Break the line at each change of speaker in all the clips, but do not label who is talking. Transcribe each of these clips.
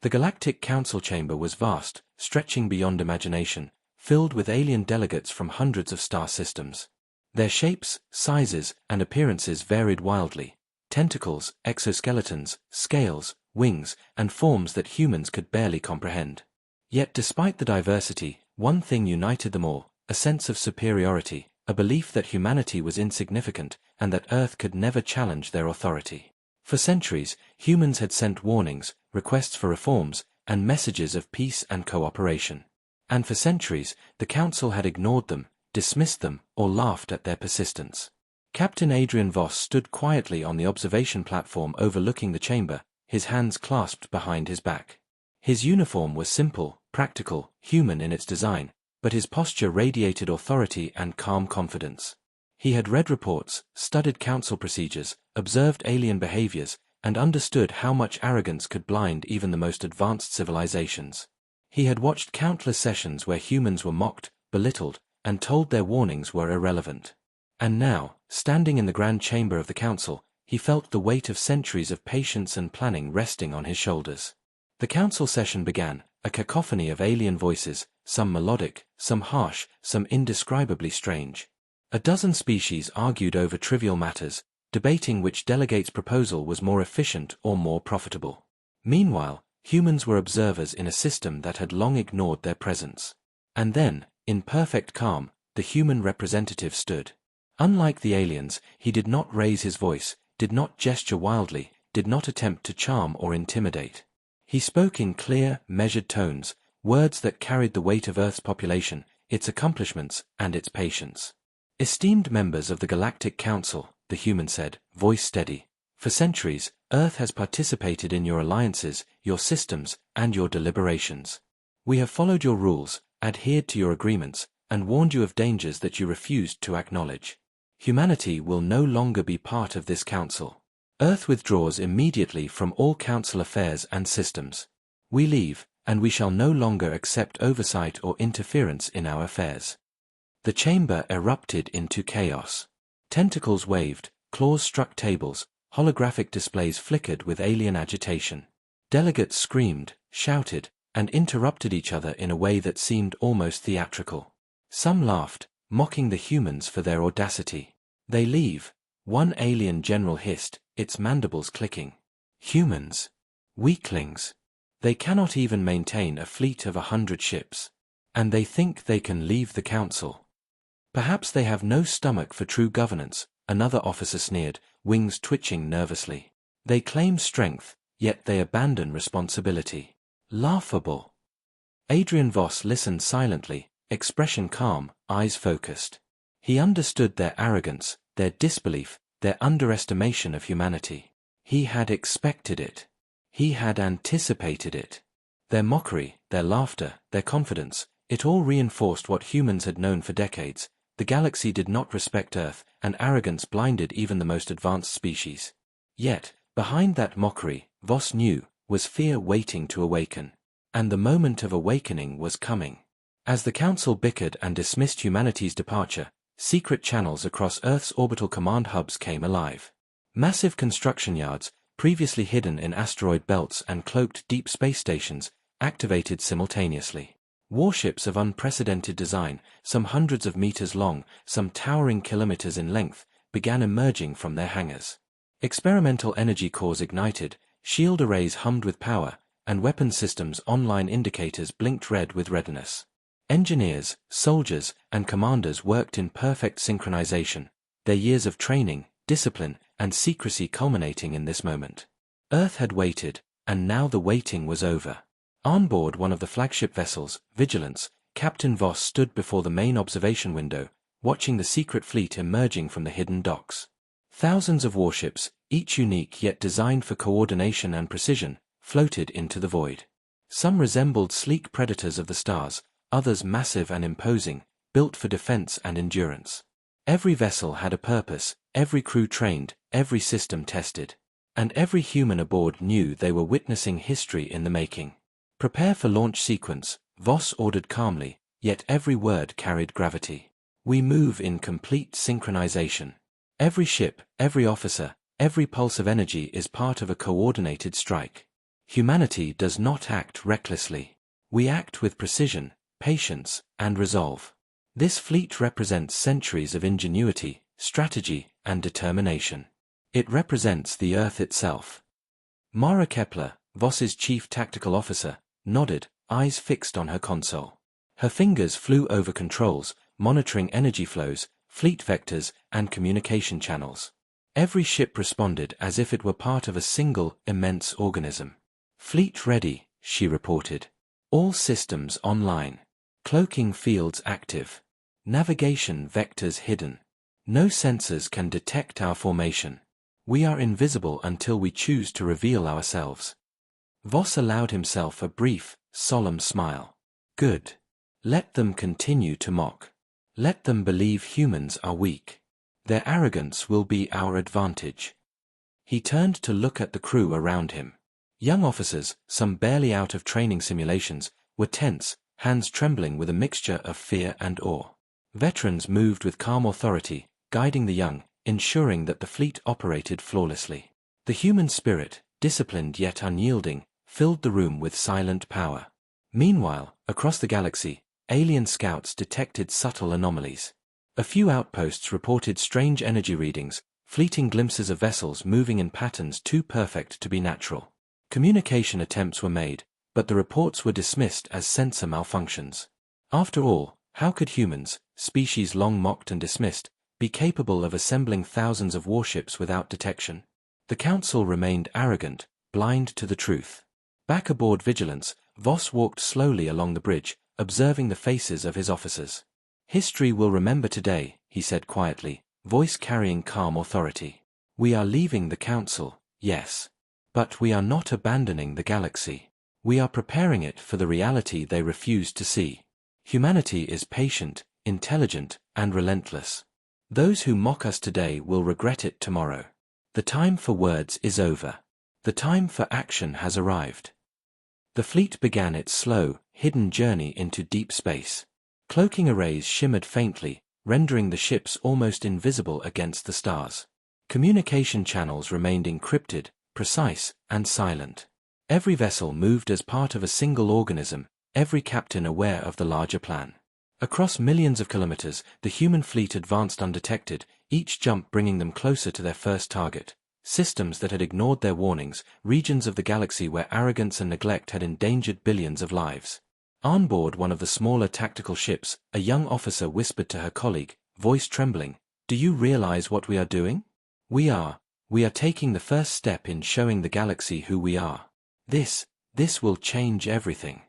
The Galactic Council chamber was vast, stretching beyond imagination, filled with alien delegates from hundreds of star systems. Their shapes, sizes, and appearances varied wildly. Tentacles, exoskeletons, scales, wings, and forms that humans could barely comprehend. Yet despite the diversity, one thing united them all: a sense of superiority, a belief that humanity was insignificant, and that Earth could never challenge their authority. For centuries, humans had sent warnings, requests for reforms, and messages of peace and cooperation. And for centuries, the Council had ignored them, dismissed them, or laughed at their persistence. Captain Adrian Voss stood quietly on the observation platform overlooking the chamber, his hands clasped behind his back. His uniform was simple, practical, human in its design, but his posture radiated authority and calm confidence. He had read reports, studied council procedures, observed alien behaviors, and understood how much arrogance could blind even the most advanced civilizations. He had watched countless sessions where humans were mocked, belittled, and told their warnings were irrelevant. And now, standing in the grand chamber of the council, he felt the weight of centuries of patience and planning resting on his shoulders. The council session began, a cacophony of alien voices, some melodic, some harsh, some indescribably strange. A dozen species argued over trivial matters, debating which delegate's proposal was more efficient or more profitable. Meanwhile, humans were observers in a system that had long ignored their presence. And then, in perfect calm, the human representative stood. Unlike the aliens, he did not raise his voice, did not gesture wildly, did not attempt to charm or intimidate. He spoke in clear, measured tones, words that carried the weight of Earth's population, its accomplishments, and its patience. "Esteemed members of the Galactic Council," the human said, voice steady, "for centuries, Earth has participated in your alliances, your systems, and your deliberations. We have followed your rules, adhered to your agreements, and warned you of dangers that you refused to acknowledge. Humanity will no longer be part of this council. Earth withdraws immediately from all council affairs and systems. We leave, and we shall no longer accept oversight or interference in our affairs." The chamber erupted into chaos. Tentacles waved, claws struck tables, holographic displays flickered with alien agitation. Delegates screamed, shouted, and interrupted each other in a way that seemed almost theatrical. Some laughed, mocking the humans for their audacity. "They leave," one alien general hissed, its mandibles clicking. "Humans. Weaklings. They cannot even maintain a fleet of 100 ships. And they think they can leave the council. Perhaps they have no stomach for true governance," another officer sneered, wings twitching nervously. "They claim strength, yet they abandon responsibility. Laughable." Adrian Voss listened silently, expression calm, eyes focused. He understood their arrogance, their disbelief, their underestimation of humanity. He had expected it. He had anticipated it. Their mockery, their laughter, their confidence, it all reinforced what humans had known for decades. The galaxy did not respect Earth, and arrogance blinded even the most advanced species. Yet, behind that mockery, Voss knew, was fear waiting to awaken. And the moment of awakening was coming. As the Council bickered and dismissed humanity's departure, secret channels across Earth's orbital command hubs came alive. Massive construction yards, previously hidden in asteroid belts and cloaked deep space stations, activated simultaneously. Warships of unprecedented design, some hundreds of meters long, some towering kilometers in length, began emerging from their hangars. Experimental energy cores ignited, shield arrays hummed with power, and weapon systems' online indicators blinked red with readiness. Engineers, soldiers, and commanders worked in perfect synchronization, their years of training, discipline, and secrecy culminating in this moment. Earth had waited, and now the waiting was over. On board one of the flagship vessels, Vigilance, Captain Voss stood before the main observation window, watching the secret fleet emerging from the hidden docks. Thousands of warships, each unique yet designed for coordination and precision, floated into the void. Some resembled sleek predators of the stars, others massive and imposing, built for defense and endurance. Every vessel had a purpose, every crew trained, every system tested. And every human aboard knew they were witnessing history in the making. "Prepare for launch sequence," Voss ordered calmly, yet every word carried gravity. "We move in complete synchronization. Every ship, every officer, every pulse of energy is part of a coordinated strike. Humanity does not act recklessly. We act with precision, patience, and resolve. This fleet represents centuries of ingenuity, strategy, and determination. It represents the Earth itself. Mara Kepler, Voss's chief tactical officer, nodded, eyes fixed on her console. Her fingers flew over controls, monitoring energy flows, fleet vectors, and communication channels. Every ship responded as if it were part of a single, immense organism. "Fleet ready," she reported. "All systems online. Cloaking fields active. Navigation vectors hidden. No sensors can detect our formation. We are invisible until we choose to reveal ourselves." Voss allowed himself a brief, solemn smile. "Good. Let them continue to mock. Let them believe humans are weak. Their arrogance will be our advantage." He turned to look at the crew around him. Young officers, some barely out of training simulations, were tense, hands trembling with a mixture of fear and awe. Veterans moved with calm authority, guiding the young, ensuring that the fleet operated flawlessly. The human spirit, disciplined yet unyielding, filled the room with silent power. Meanwhile, across the galaxy, alien scouts detected subtle anomalies. A few outposts reported strange energy readings, fleeting glimpses of vessels moving in patterns too perfect to be natural. Communication attempts were made, but the reports were dismissed as sensor malfunctions. After all, how could humans, species long mocked and dismissed, be capable of assembling thousands of warships without detection? The Council remained arrogant, blind to the truth. Back aboard Vigilance, Voss walked slowly along the bridge, observing the faces of his officers. "History will remember today," he said quietly, voice carrying calm authority. "We are leaving the Council, yes. But we are not abandoning the galaxy. We are preparing it for the reality they refuse to see. Humanity is patient, intelligent, and relentless. Those who mock us today will regret it tomorrow. The time for words is over. The time for action has arrived." The fleet began its slow, hidden journey into deep space. Cloaking arrays shimmered faintly, rendering the ships almost invisible against the stars. Communication channels remained encrypted, precise, and silent. Every vessel moved as part of a single organism, every captain aware of the larger plan. Across millions of kilometers, the human fleet advanced undetected, each jump bringing them closer to their first target. Systems that had ignored their warnings, regions of the galaxy where arrogance and neglect had endangered billions of lives. On board one of the smaller tactical ships, a young officer whispered to her colleague, voice trembling, "Do you realize what we are doing? We are taking the first step in showing the galaxy who we are. This will change everything."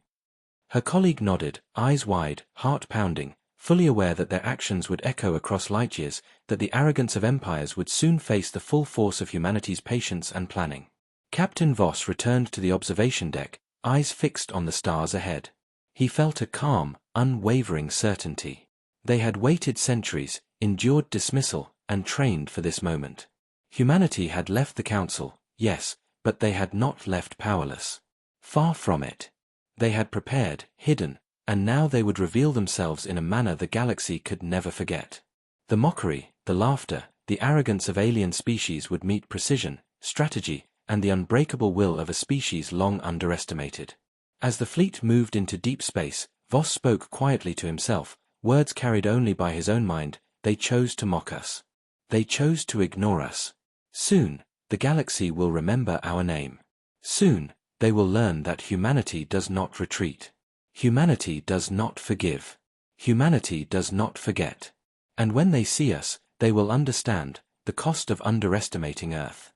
Her colleague nodded, eyes wide, heart pounding, fully aware that their actions would echo across light years, that the arrogance of empires would soon face the full force of humanity's patience and planning. Captain Voss returned to the observation deck, eyes fixed on the stars ahead. He felt a calm, unwavering certainty. They had waited centuries, endured dismissal, and trained for this moment. Humanity had left the Council, yes, but they had not left powerless. Far from it. They had prepared, hidden, and now they would reveal themselves in a manner the galaxy could never forget. The mockery, the laughter, the arrogance of alien species would meet precision, strategy, and the unbreakable will of a species long underestimated. As the fleet moved into deep space, Voss spoke quietly to himself, words carried only by his own mind. They chose to mock us. They chose to ignore us. Soon, the galaxy will remember our name. Soon, they will learn that humanity does not retreat. Humanity does not forgive. Humanity does not forget. And when they see us, they will understand the cost of underestimating Earth.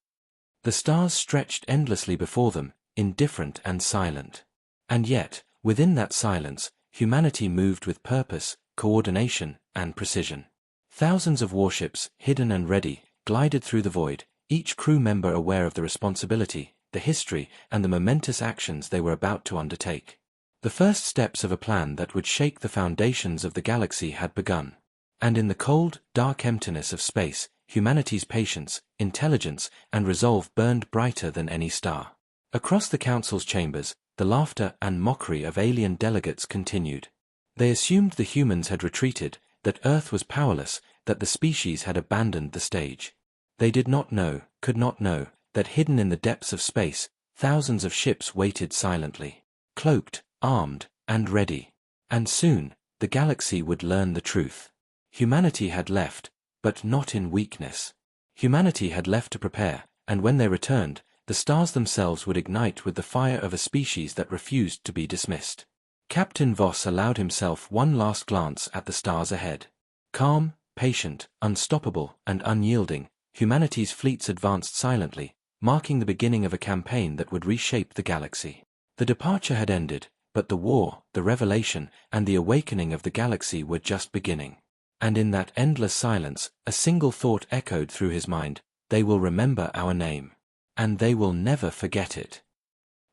The stars stretched endlessly before them, indifferent and silent. And yet, within that silence, humanity moved with purpose, coordination, and precision. Thousands of warships, hidden and ready, glided through the void, each crew member aware of the responsibility, the history, and the momentous actions they were about to undertake. The first steps of a plan that would shake the foundations of the galaxy had begun. And in the cold, dark emptiness of space, humanity's patience, intelligence, and resolve burned brighter than any star. Across the Council's chambers, the laughter and mockery of alien delegates continued. They assumed the humans had retreated, that Earth was powerless, that the species had abandoned the stage. They did not know, could not know, that hidden in the depths of space, thousands of ships waited silently, cloaked, armed, and ready. And soon, the galaxy would learn the truth. Humanity had left, but not in weakness. Humanity had left to prepare, and when they returned, the stars themselves would ignite with the fire of a species that refused to be dismissed. Captain Voss allowed himself one last glance at the stars ahead. Calm, patient, unstoppable, and unyielding, humanity's fleets advanced silently, marking the beginning of a campaign that would reshape the galaxy. The departure had ended, but the war, the revelation, and the awakening of the galaxy were just beginning. And in that endless silence, a single thought echoed through his mind: they will remember our name. And they will never forget it.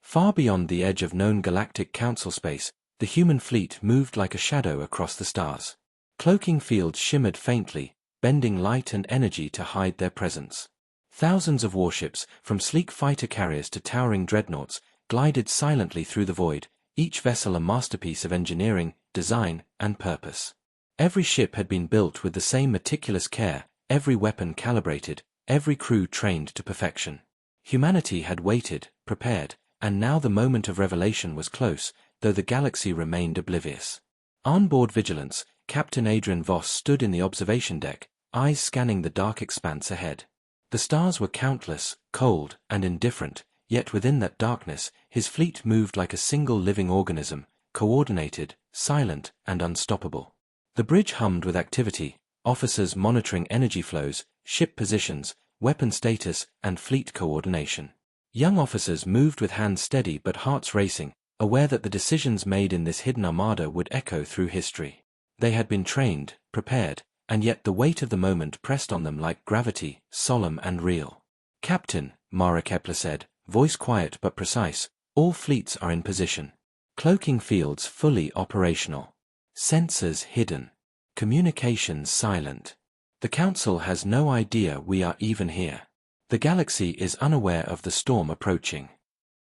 Far beyond the edge of known galactic council space, the human fleet moved like a shadow across the stars. Cloaking fields shimmered faintly, bending light and energy to hide their presence. Thousands of warships, from sleek fighter carriers to towering dreadnoughts, glided silently through the void, each vessel a masterpiece of engineering, design, and purpose. Every ship had been built with the same meticulous care, every weapon calibrated, every crew trained to perfection. Humanity had waited, prepared, and now the moment of revelation was close, though the galaxy remained oblivious. On-board vigilance, Captain Adrian Voss stood in the observation deck, eyes scanning the dark expanse ahead. The stars were countless, cold, and indifferent, yet within that darkness, his fleet moved like a single living organism, coordinated, silent, and unstoppable. The bridge hummed with activity, officers monitoring energy flows, ship positions, weapon status, and fleet coordination. Young officers moved with hands steady but hearts racing, aware that the decisions made in this hidden armada would echo through history. They had been trained, prepared, and yet the weight of the moment pressed on them like gravity, solemn and real. "Captain," Mara Kepler said, voice quiet but precise, "all fleets are in position. Cloaking fields fully operational. Sensors hidden. Communications silent. The Council has no idea we are even here. The galaxy is unaware of the storm approaching."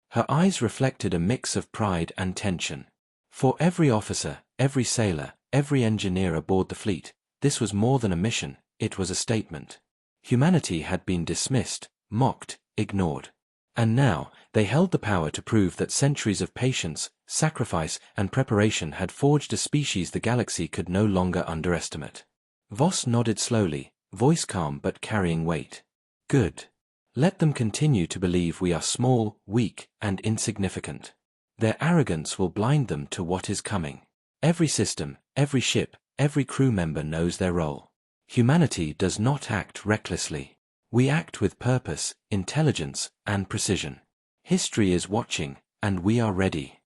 Her eyes reflected a mix of pride and tension. For every officer, every sailor, every engineer aboard the fleet, this was more than a mission, it was a statement. Humanity had been dismissed, mocked, ignored. And now, they held the power to prove that centuries of patience, sacrifice, and preparation had forged a species the galaxy could no longer underestimate. Voss nodded slowly, voice calm but carrying weight. "Good. Let them continue to believe we are small, weak, and insignificant. Their arrogance will blind them to what is coming. Every system, every ship, every crew member knows their role. Humanity does not act recklessly. We act with purpose, intelligence, and precision. History is watching, and we are ready."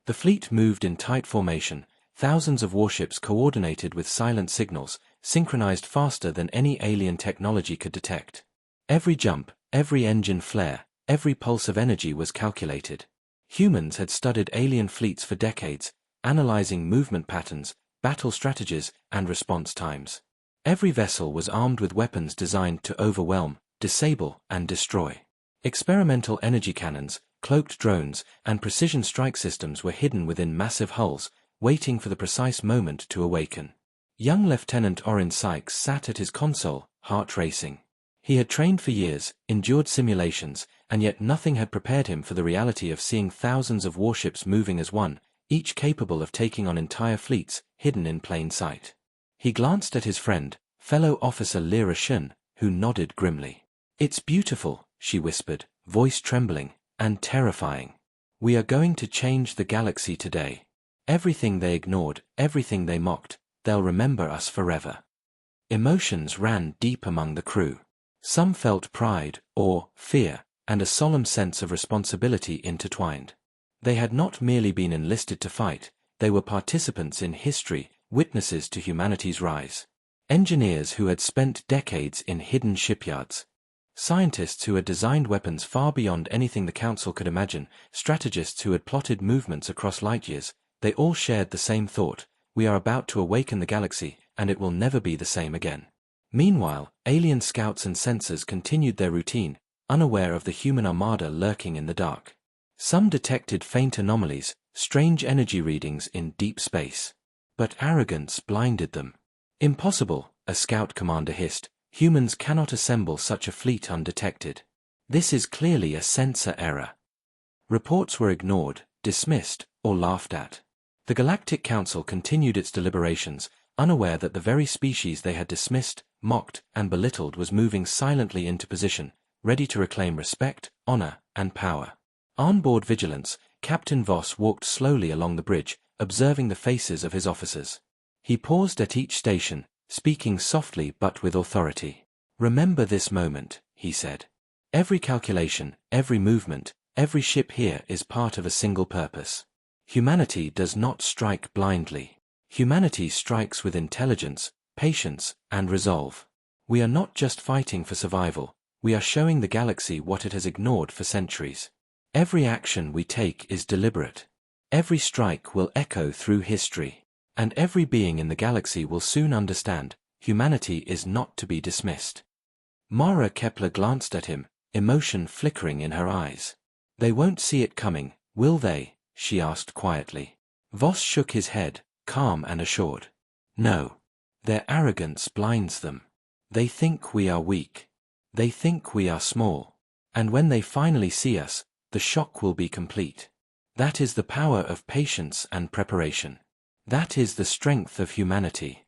The fleet moved in tight formation, thousands of warships coordinated with silent signals, synchronized faster than any alien technology could detect. Every jump, every engine flare, every pulse of energy was calculated. Humans had studied alien fleets for decades, analyzing movement patterns, battle strategies, and response times. Every vessel was armed with weapons designed to overwhelm, disable, and destroy. Experimental energy cannons, cloaked drones, and precision strike systems were hidden within massive hulls, waiting for the precise moment to awaken. Young Lieutenant Orrin Sykes sat at his console, heart racing. He had trained for years, endured simulations, and yet nothing had prepared him for the reality of seeing thousands of warships moving as one, each capable of taking on entire fleets, hidden in plain sight. He glanced at his friend, fellow officer Lyra Shun, who nodded grimly. "It's beautiful," she whispered, voice trembling, "and terrifying. We are going to change the galaxy today. Everything they ignored, everything they mocked, they'll remember us forever." Emotions ran deep among the crew. Some felt pride, awe, fear, and a solemn sense of responsibility intertwined. They had not merely been enlisted to fight, they were participants in history, witnesses to humanity's rise. Engineers who had spent decades in hidden shipyards. Scientists who had designed weapons far beyond anything the Council could imagine, strategists who had plotted movements across light years, they all shared the same thought: we are about to awaken the galaxy, and it will never be the same again. Meanwhile, alien scouts and sensors continued their routine, unaware of the human armada lurking in the dark. Some detected faint anomalies, strange energy readings in deep space. But arrogance blinded them. "Impossible," a scout commander hissed. "Humans cannot assemble such a fleet undetected. This is clearly a sensor error." Reports were ignored, dismissed, or laughed at. The Galactic Council continued its deliberations, unaware that the very species they had dismissed, mocked, and belittled was moving silently into position, ready to reclaim respect, honor, and power. On-board vigilance, Captain Voss walked slowly along the bridge, observing the faces of his officers. He paused at each station, speaking softly but with authority. "Remember this moment," he said. "Every calculation, every movement, every ship here is part of a single purpose. Humanity does not strike blindly. Humanity strikes with intelligence, patience, and resolve. We are not just fighting for survival, we are showing the galaxy what it has ignored for centuries. Every action we take is deliberate. Every strike will echo through history. And every being in the galaxy will soon understand, humanity is not to be dismissed." Mara Kepler glanced at him, emotion flickering in her eyes. "They won't see it coming, will they?" she asked quietly. Voss shook his head, calm and assured. "No. Their arrogance blinds them. They think we are weak. They think we are small. And when they finally see us, the shock will be complete. That is the power of patience and preparation. That is the strength of humanity."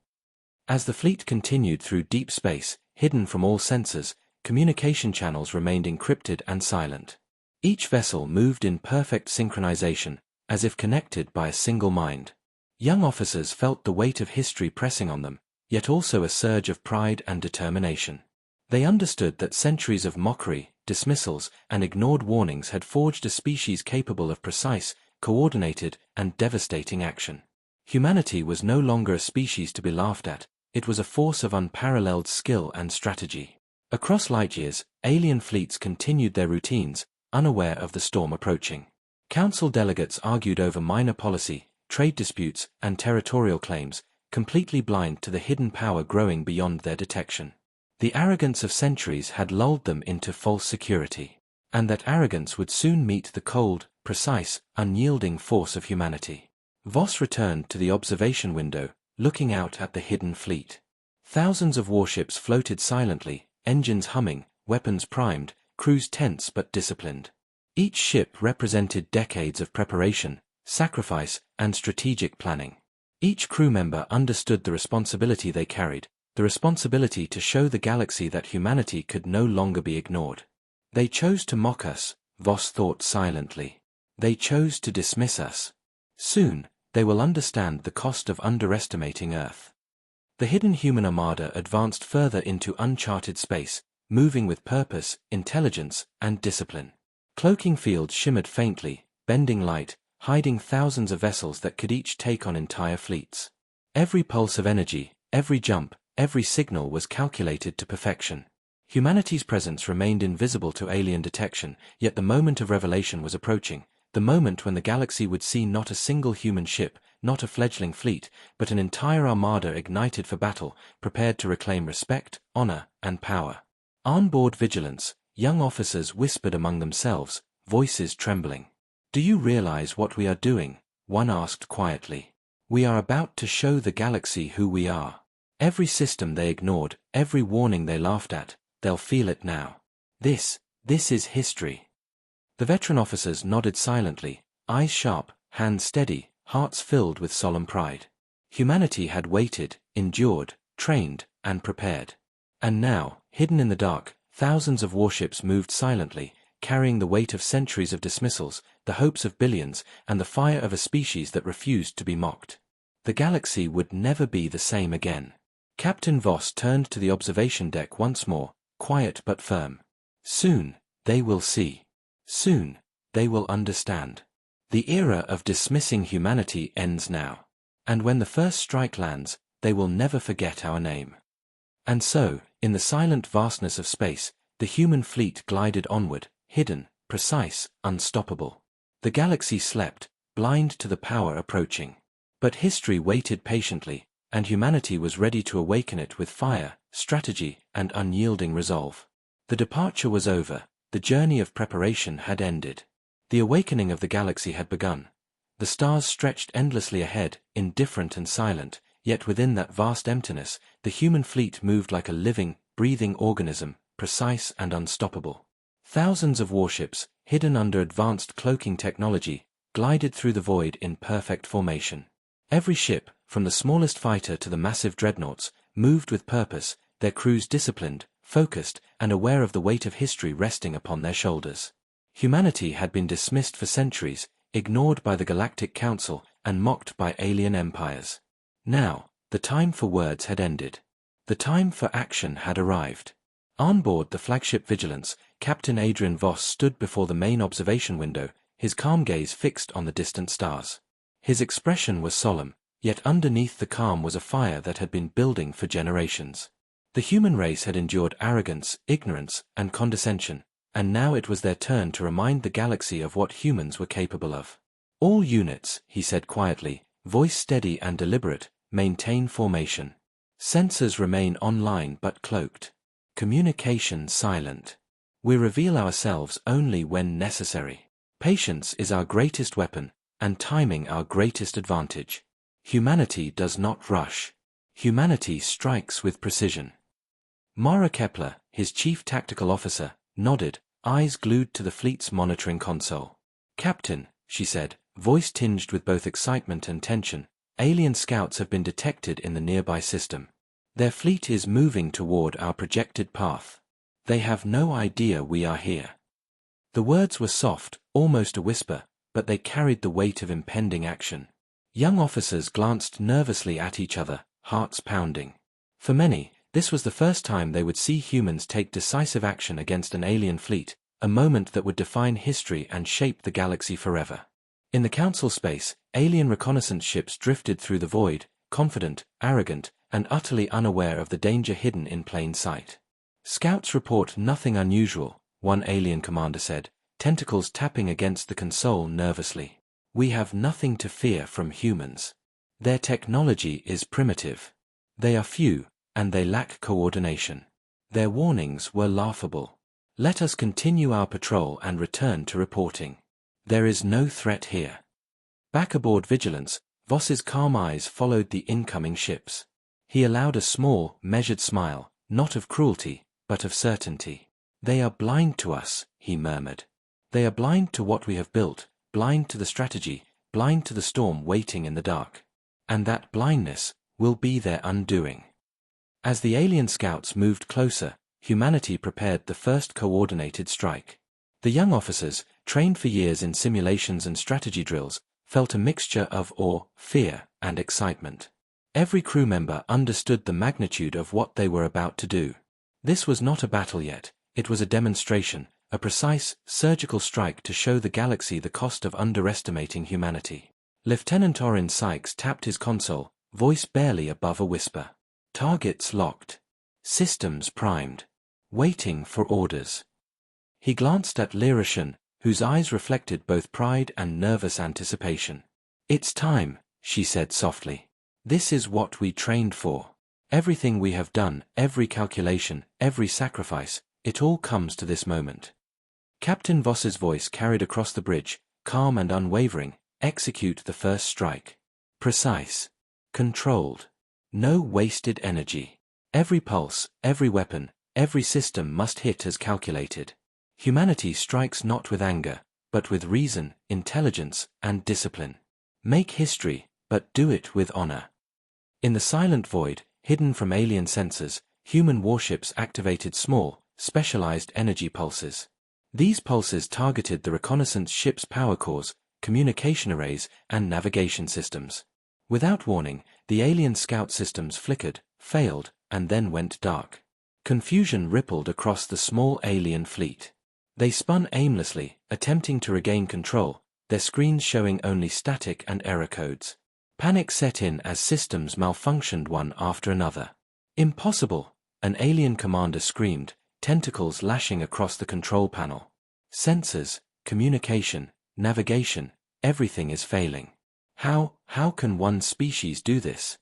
As the fleet continued through deep space, hidden from all sensors, communication channels remained encrypted and silent. Each vessel moved in perfect synchronization, as if connected by a single mind. Young officers felt the weight of history pressing on them, yet also a surge of pride and determination. They understood that centuries of mockery, dismissals, and ignored warnings had forged a species capable of precise, coordinated, and devastating action. Humanity was no longer a species to be laughed at, it was a force of unparalleled skill and strategy. Across light years, alien fleets continued their routines, unaware of the storm approaching. Council delegates argued over minor policy, trade disputes, and territorial claims, completely blind to the hidden power growing beyond their detection. The arrogance of centuries had lulled them into false security. And that arrogance would soon meet the cold, precise, unyielding force of humanity. Voss returned to the observation window, looking out at the hidden fleet. Thousands of warships floated silently, engines humming, weapons primed, crews tense but disciplined. Each ship represented decades of preparation, sacrifice, and strategic planning. Each crew member understood the responsibility they carried, the responsibility to show the galaxy that humanity could no longer be ignored. They chose to mock us, Voss thought silently. They chose to dismiss us. Soon, they will understand the cost of underestimating Earth. The hidden human armada advanced further into uncharted space, moving with purpose, intelligence, and discipline. Cloaking fields shimmered faintly, bending light, hiding thousands of vessels that could each take on entire fleets. Every pulse of energy, every jump, every signal was calculated to perfection. Humanity's presence remained invisible to alien detection, yet the moment of revelation was approaching, the moment when the galaxy would see not a single human ship, not a fledgling fleet, but an entire armada ignited for battle, prepared to reclaim respect, honor, and power. On-board vigilance, young officers whispered among themselves, voices trembling. "Do you realize what we are doing?" one asked quietly. "We are about to show the galaxy who we are. Every system they ignored, every warning they laughed at, they'll feel it now. This is history." The veteran officers nodded silently, eyes sharp, hands steady, hearts filled with solemn pride. Humanity had waited, endured, trained, and prepared. And now, hidden in the dark, thousands of warships moved silently, carrying the weight of centuries of dismissals, the hopes of billions, and the fire of a species that refused to be mocked. The galaxy would never be the same again. Captain Voss turned to the observation deck once more, quiet but firm. "Soon, they will see. Soon, they will understand. The era of dismissing humanity ends now. And when the first strike lands, they will never forget our name." And so, in the silent vastness of space, the human fleet glided onward, hidden, precise, unstoppable. The galaxy slept, blind to the power approaching. But history waited patiently, and humanity was ready to awaken it with fire, strategy, and unyielding resolve. The departure was over, the journey of preparation had ended. The awakening of the galaxy had begun. The stars stretched endlessly ahead, indifferent and silent, yet within that vast emptiness, the human fleet moved like a living, breathing organism, precise and unstoppable. Thousands of warships, hidden under advanced cloaking technology, glided through the void in perfect formation. Every ship, from the smallest fighter to the massive dreadnoughts, moved with purpose, their crews disciplined, focused, and aware of the weight of history resting upon their shoulders. Humanity had been dismissed for centuries, ignored by the Galactic Council, and mocked by alien empires. Now, the time for words had ended. The time for action had arrived. On board the flagship Vigilance, Captain Adrian Voss stood before the main observation window, his calm gaze fixed on the distant stars. His expression was solemn, yet underneath the calm was a fire that had been building for generations. The human race had endured arrogance, ignorance, and condescension, and now it was their turn to remind the galaxy of what humans were capable of. All units, he said quietly, voice steady and deliberate, maintain formation. Sensors remain online but cloaked. Communication silent. We reveal ourselves only when necessary. Patience is our greatest weapon, and timing our greatest advantage. Humanity does not rush. Humanity strikes with precision. Mara Kepler, his chief tactical officer, nodded, eyes glued to the fleet's monitoring console. "Captain," she said, voice tinged with both excitement and tension, "alien scouts have been detected in the nearby system. Their fleet is moving toward our projected path. They have no idea we are here." The words were soft, almost a whisper, but they carried the weight of impending action. Young officers glanced nervously at each other, hearts pounding. For many, this was the first time they would see humans take decisive action against an alien fleet, a moment that would define history and shape the galaxy forever. In the Council space, alien reconnaissance ships drifted through the void, confident, arrogant, and utterly unaware of the danger hidden in plain sight. "Scouts report nothing unusual," one alien commander said, tentacles tapping against the console nervously. "We have nothing to fear from humans. Their technology is primitive. They are few, and they lack coordination. Their warnings were laughable. Let us continue our patrol and return to reporting. There is no threat here." Back aboard Vigilance, Voss's calm eyes followed the incoming ships. He allowed a small, measured smile, not of cruelty, but of certainty. "They are blind to us," he murmured. "They are blind to what we have built, blind to the strategy, blind to the storm waiting in the dark. And that blindness will be their undoing." As the alien scouts moved closer, humanity prepared the first coordinated strike. The young officers, trained for years in simulations and strategy drills, felt a mixture of awe, fear, and excitement. Every crew member understood the magnitude of what they were about to do. This was not a battle yet, it was a demonstration, a precise, surgical strike to show the galaxy the cost of underestimating humanity. Lieutenant Orrin Sykes tapped his console, voice barely above a whisper. "Targets locked. Systems primed. Waiting for orders." He glanced at Lyra, whose eyes reflected both pride and nervous anticipation. "It's time," she said softly. "This is what we trained for. Everything we have done, every calculation, every sacrifice, it all comes to this moment." Captain Voss's voice carried across the bridge, calm and unwavering, "Execute the first strike. Precise. Controlled. No wasted energy. Every pulse, every weapon, every system must hit as calculated. Humanity strikes not with anger, but with reason, intelligence, and discipline. Make history, but do it with honor." In the silent void, hidden from alien sensors, human warships activated small, specialized energy pulses. These pulses targeted the reconnaissance ship's power cores, communication arrays, and navigation systems. Without warning, the alien scout systems flickered, failed, and then went dark. Confusion rippled across the small alien fleet. They spun aimlessly, attempting to regain control, their screens showing only static and error codes. Panic set in as systems malfunctioned one after another. "Impossible!" an alien commander screamed, tentacles lashing across the control panel. "Sensors, communication, navigation, everything is failing. How can one species do this?"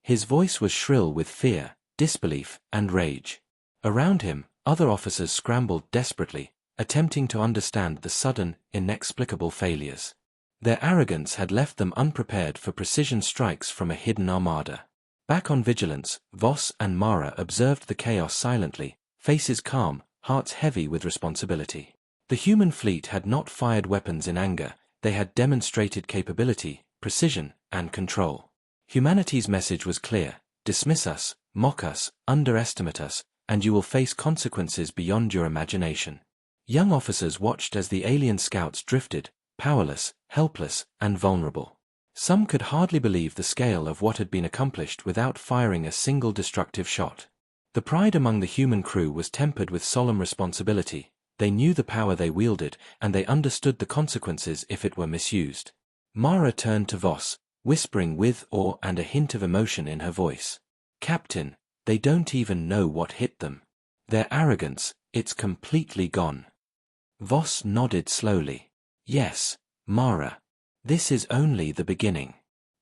His voice was shrill with fear, disbelief, and rage. Around him, other officers scrambled desperately, attempting to understand the sudden, inexplicable failures. Their arrogance had left them unprepared for precision strikes from a hidden armada. Back on Vigilance, Voss and Mara observed the chaos silently, faces calm, hearts heavy with responsibility. The human fleet had not fired weapons in anger, they had demonstrated capability, precision, and control. Humanity's message was clear: dismiss us, mock us, underestimate us, and you will face consequences beyond your imagination. Young officers watched as the alien scouts drifted, powerless, helpless, and vulnerable. Some could hardly believe the scale of what had been accomplished without firing a single destructive shot. The pride among the human crew was tempered with solemn responsibility. They knew the power they wielded, and they understood the consequences if it were misused. Mara turned to Voss, whispering with awe and a hint of emotion in her voice. "Captain, they don't even know what hit them. Their arrogance, it's completely gone." Voss nodded slowly. "Yes, Mara. This is only the beginning.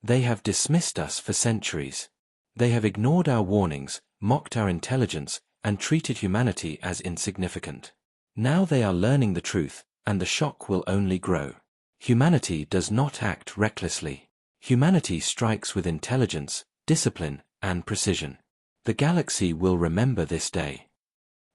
They have dismissed us for centuries. They have ignored our warnings, mocked our intelligence, and treated humanity as insignificant. Now they are learning the truth, and the shock will only grow. Humanity does not act recklessly. Humanity strikes with intelligence, discipline, and precision. The galaxy will remember this day."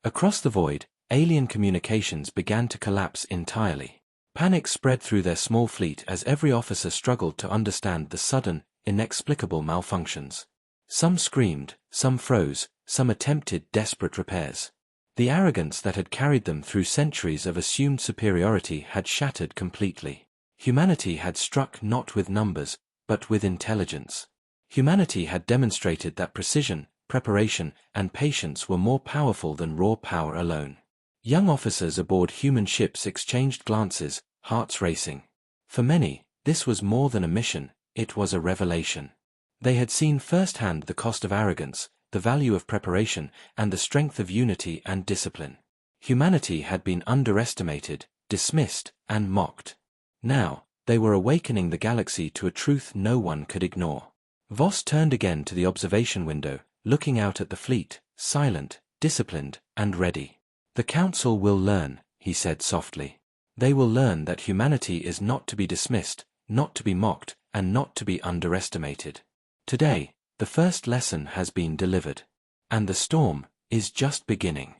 Across the void, alien communications began to collapse entirely. Panic spread through their small fleet as every officer struggled to understand the sudden, inexplicable malfunctions. Some screamed, some froze, some attempted desperate repairs. The arrogance that had carried them through centuries of assumed superiority had shattered completely. Humanity had struck not with numbers, but with intelligence. Humanity had demonstrated that precision, preparation, and patience were more powerful than raw power alone. Young officers aboard human ships exchanged glances, hearts racing. For many, this was more than a mission, it was a revelation. They had seen firsthand the cost of arrogance, the value of preparation, and the strength of unity and discipline. Humanity had been underestimated, dismissed, and mocked. Now, they were awakening the galaxy to a truth no one could ignore. Voss turned again to the observation window, looking out at the fleet, silent, disciplined, and ready. "The Council will learn," he said softly. "They will learn that humanity is not to be dismissed, not to be mocked, and not to be underestimated. Today, the first lesson has been delivered. And the storm is just beginning."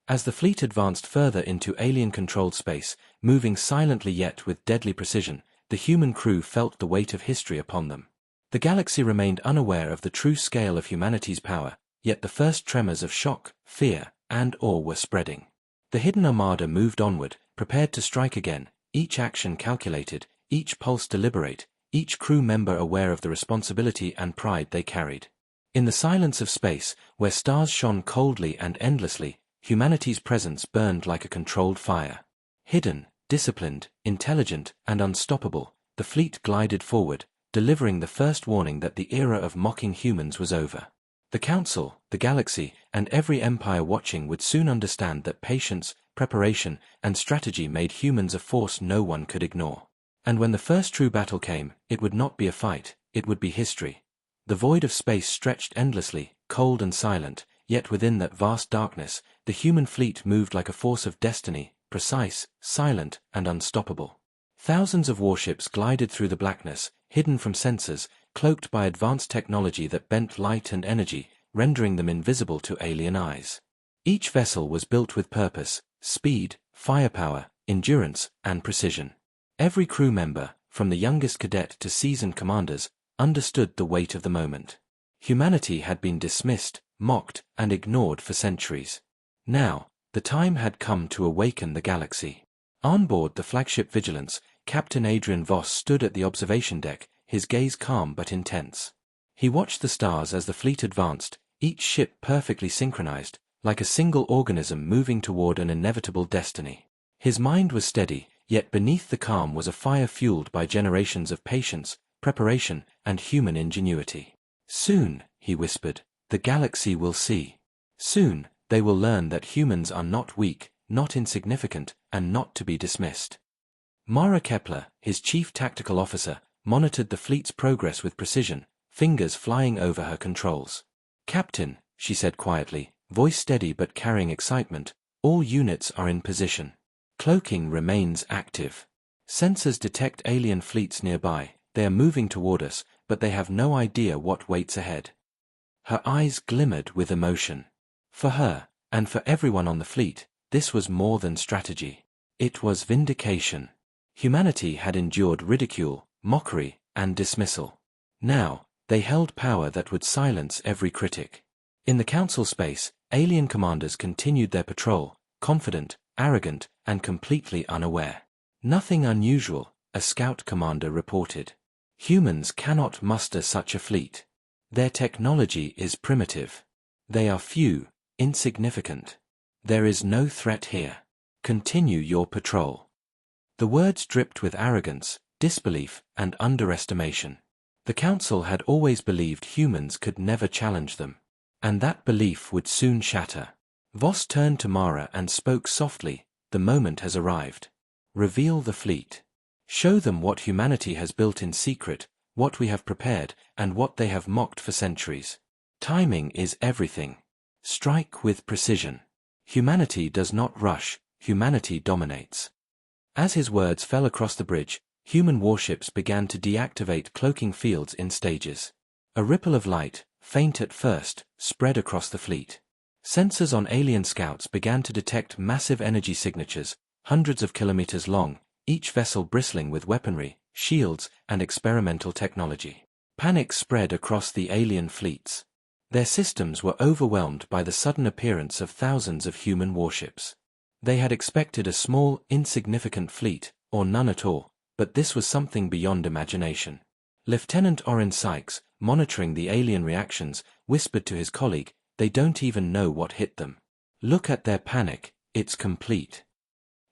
As the fleet advanced further into alien-controlled space, moving silently yet with deadly precision, the human crew felt the weight of history upon them. The galaxy remained unaware of the true scale of humanity's power, yet the first tremors of shock, fear, and awe were spreading. The hidden armada moved onward, prepared to strike again, each action calculated, each pulse deliberate, each crew member aware of the responsibility and pride they carried. In the silence of space, where stars shone coldly and endlessly, humanity's presence burned like a controlled fire. Hidden, disciplined, intelligent, and unstoppable, the fleet glided forward, delivering the first warning that the era of mocking humans was over. The Council, the galaxy, and every empire watching would soon understand that patience, preparation, and strategy made humans a force no one could ignore. And when the first true battle came, it would not be a fight, it would be history. The void of space stretched endlessly, cold and silent, yet within that vast darkness, the human fleet moved like a force of destiny, precise, silent, and unstoppable. Thousands of warships glided through the blackness, hidden from sensors, cloaked by advanced technology that bent light and energy, rendering them invisible to alien eyes. Each vessel was built with purpose, speed, firepower, endurance, and precision. Every crew member, from the youngest cadet to seasoned commanders, understood the weight of the moment. Humanity had been dismissed, mocked, and ignored for centuries. Now, the time had come to awaken the galaxy. On board the flagship Vigilance, Captain Adrian Voss stood at the observation deck, his gaze calm but intense. He watched the stars as the fleet advanced, each ship perfectly synchronized, like a single organism moving toward an inevitable destiny. His mind was steady, yet beneath the calm was a fire fueled by generations of patience, preparation, and human ingenuity. "Soon," he whispered, "the galaxy will see. Soon, they will learn that humans are not weak, not insignificant, and not to be dismissed." Mara Kepler, his chief tactical officer, monitored the fleet's progress with precision, fingers flying over her controls. "Captain," she said quietly, voice steady but carrying excitement, "all units are in position. Cloaking remains active. Sensors detect alien fleets nearby. They are moving toward us, but they have no idea what waits ahead." Her eyes glimmered with emotion. For her, and for everyone on the fleet, this was more than strategy. It was vindication. Humanity had endured ridicule, mockery, and dismissal. Now, they held power that would silence every critic. In the council space, alien commanders continued their patrol, confident, arrogant, and completely unaware. Nothing unusual, a scout commander reported. Humans cannot muster such a fleet. Their technology is primitive. They are few, insignificant. There is no threat here. Continue your patrol. The words dripped with arrogance, disbelief, and underestimation. The council had always believed humans could never challenge them. And that belief would soon shatter. Voss turned to Mara and spoke softly, "The moment has arrived. Reveal the fleet. Show them what humanity has built in secret, what we have prepared, and what they have mocked for centuries. Timing is everything. Strike with precision. Humanity does not rush, humanity dominates." As his words fell across the bridge, human warships began to deactivate cloaking fields in stages. A ripple of light, faint at first, spread across the fleet. Sensors on alien scouts began to detect massive energy signatures, hundreds of kilometers long, each vessel bristling with weaponry, shields, and experimental technology. Panic spread across the alien fleets. Their systems were overwhelmed by the sudden appearance of thousands of human warships. They had expected a small, insignificant fleet, or none at all, but this was something beyond imagination. Lieutenant Orrin Sykes, monitoring the alien reactions, whispered to his colleague, "They don't even know what hit them. Look at their panic, it's complete."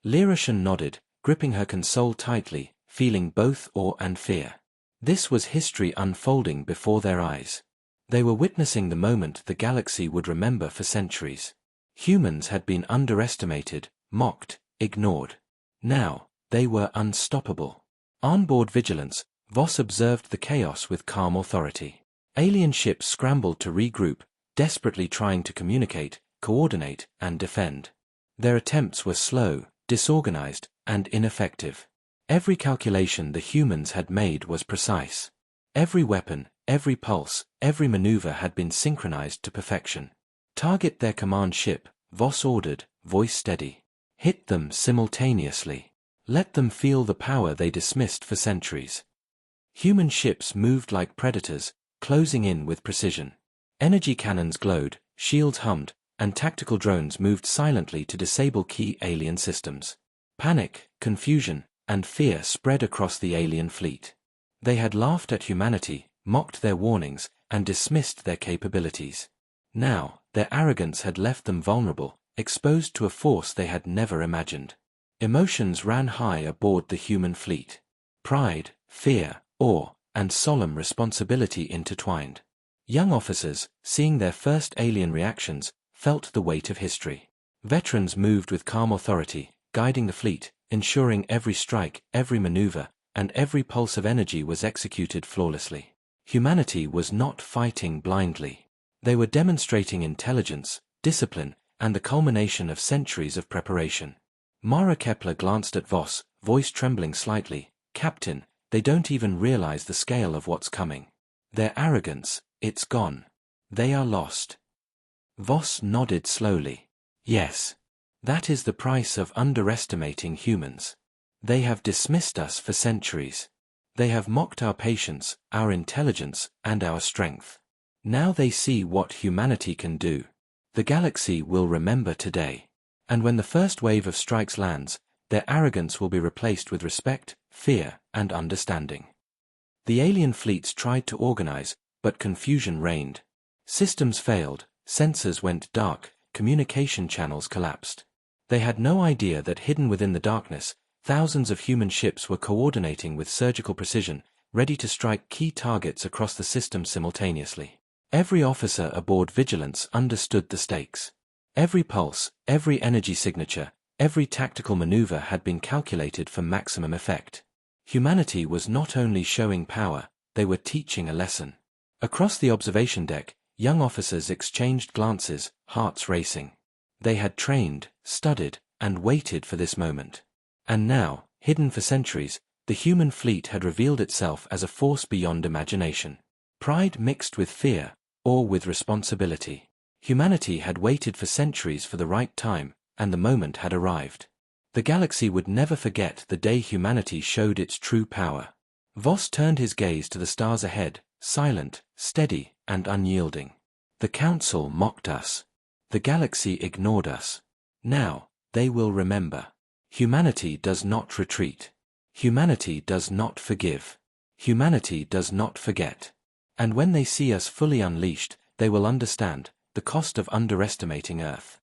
Lyrishan nodded, gripping her console tightly, feeling both awe and fear. This was history unfolding before their eyes. They were witnessing the moment the galaxy would remember for centuries. Humans had been underestimated, mocked, ignored. Now, they were unstoppable. Onboard vigilance, Voss observed the chaos with calm authority. Alien ships scrambled to regroup, desperately trying to communicate, coordinate, and defend. Their attempts were slow, disorganized, and ineffective. Every calculation the humans had made was precise. Every weapon, every pulse, every maneuver had been synchronized to perfection. "Target their command ship," Voss ordered, voice steady. "Hit them simultaneously. Let them feel the power they dismissed for centuries." Human ships moved like predators, closing in with precision. Energy cannons glowed, shields hummed, and tactical drones moved silently to disable key alien systems. Panic, confusion, and fear spread across the alien fleet. They had laughed at humanity, mocked their warnings, and dismissed their capabilities. Now, their arrogance had left them vulnerable, exposed to a force they had never imagined. Emotions ran high aboard the human fleet. Pride, fear, awe, and solemn responsibility intertwined. Young officers, seeing their first alien reactions, felt the weight of history. Veterans moved with calm authority, guiding the fleet, ensuring every strike, every maneuver, and every pulse of energy was executed flawlessly. Humanity was not fighting blindly. They were demonstrating intelligence, discipline, and the culmination of centuries of preparation. Mara Kepler glanced at Voss, voice trembling slightly. "Captain, they don't even realize the scale of what's coming. Their arrogance, it's gone. They are lost." Voss nodded slowly. "Yes. That is the price of underestimating humans. They have dismissed us for centuries. They have mocked our patience, our intelligence, and our strength. Now they see what humanity can do. The galaxy will remember today. And when the first wave of strikes lands, their arrogance will be replaced with respect, fear, and understanding." The alien fleets tried to organize, but confusion reigned. Systems failed, sensors went dark, communication channels collapsed. They had no idea that hidden within the darkness, thousands of human ships were coordinating with surgical precision, ready to strike key targets across the system simultaneously. Every officer aboard Vigilance understood the stakes. Every pulse, every energy signature, every tactical maneuver had been calculated for maximum effect. Humanity was not only showing power, they were teaching a lesson. Across the observation deck, young officers exchanged glances, hearts racing. They had trained, studied, and waited for this moment. And now, hidden for centuries, the human fleet had revealed itself as a force beyond imagination. Pride mixed with fear, awe with responsibility. Humanity had waited for centuries for the right time, and the moment had arrived. The galaxy would never forget the day humanity showed its true power. Voss turned his gaze to the stars ahead, silent, steady, and unyielding. The Council mocked us. The galaxy ignored us. Now, they will remember. Humanity does not retreat. Humanity does not forgive. Humanity does not forget. And when they see us fully unleashed, they will understand the cost of underestimating Earth.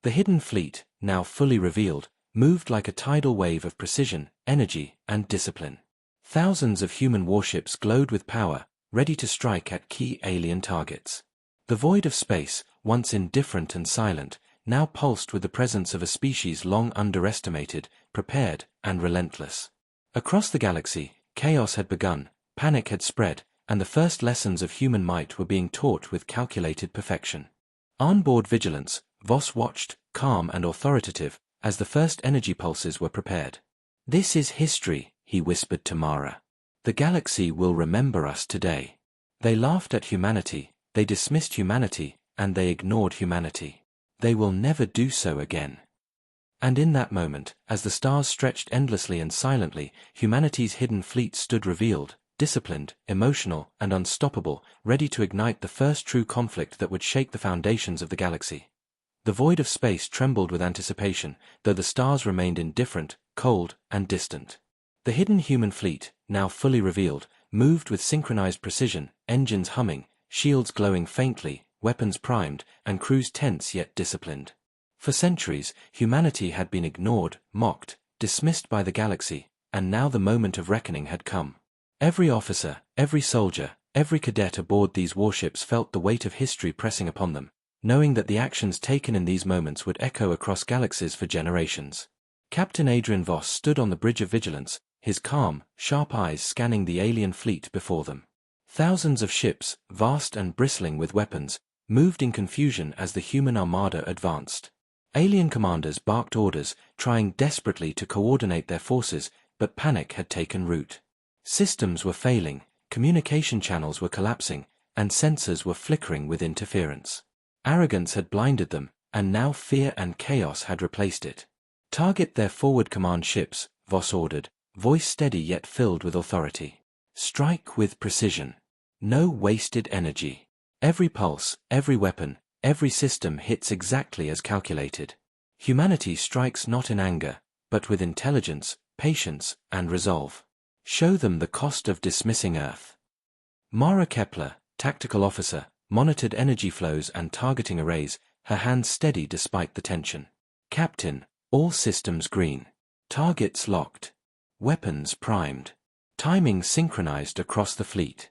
The hidden fleet, now fully revealed, moved like a tidal wave of precision, energy, and discipline. Thousands of human warships glowed with power, ready to strike at key alien targets. The void of space, once indifferent and silent, now pulsed with the presence of a species long underestimated, prepared, and relentless. Across the galaxy, chaos had begun, panic had spread, and the first lessons of human might were being taught with calculated perfection. On-board vigilance, Voss watched, calm and authoritative, as the first energy pulses were prepared. "This is history," he whispered to Mara. "The galaxy will remember us today." They laughed at humanity, they dismissed humanity, and they ignored humanity. They will never do so again. And in that moment, as the stars stretched endlessly and silently, humanity's hidden fleet stood revealed, disciplined, emotional, and unstoppable, ready to ignite the first true conflict that would shake the foundations of the galaxy. The void of space trembled with anticipation, though the stars remained indifferent, cold, and distant. The hidden human fleet, now fully revealed, moved with synchronized precision, engines humming, shields glowing faintly, weapons primed, and crews tense yet disciplined. For centuries, humanity had been ignored, mocked, dismissed by the galaxy, and now the moment of reckoning had come. Every officer, every soldier, every cadet aboard these warships felt the weight of history pressing upon them, knowing that the actions taken in these moments would echo across galaxies for generations. Captain Adrian Voss stood on the bridge of vigilance, his calm, sharp eyes scanning the alien fleet before them. Thousands of ships, vast and bristling with weapons, moved in confusion as the human armada advanced. Alien commanders barked orders, trying desperately to coordinate their forces, but panic had taken root. Systems were failing, communication channels were collapsing, and sensors were flickering with interference. Arrogance had blinded them, and now fear and chaos had replaced it. "Target their forward command ships," Voss ordered, voice steady yet filled with authority. "Strike with precision. No wasted energy. Every pulse, every weapon, every system hits exactly as calculated. Humanity strikes not in anger, but with intelligence, patience, and resolve. Show them the cost of dismissing Earth." Mara Kepler, tactical officer, monitored energy flows and targeting arrays, her hands steady despite the tension. "Captain, all systems green. Targets locked. Weapons primed. Timing synchronized across the fleet."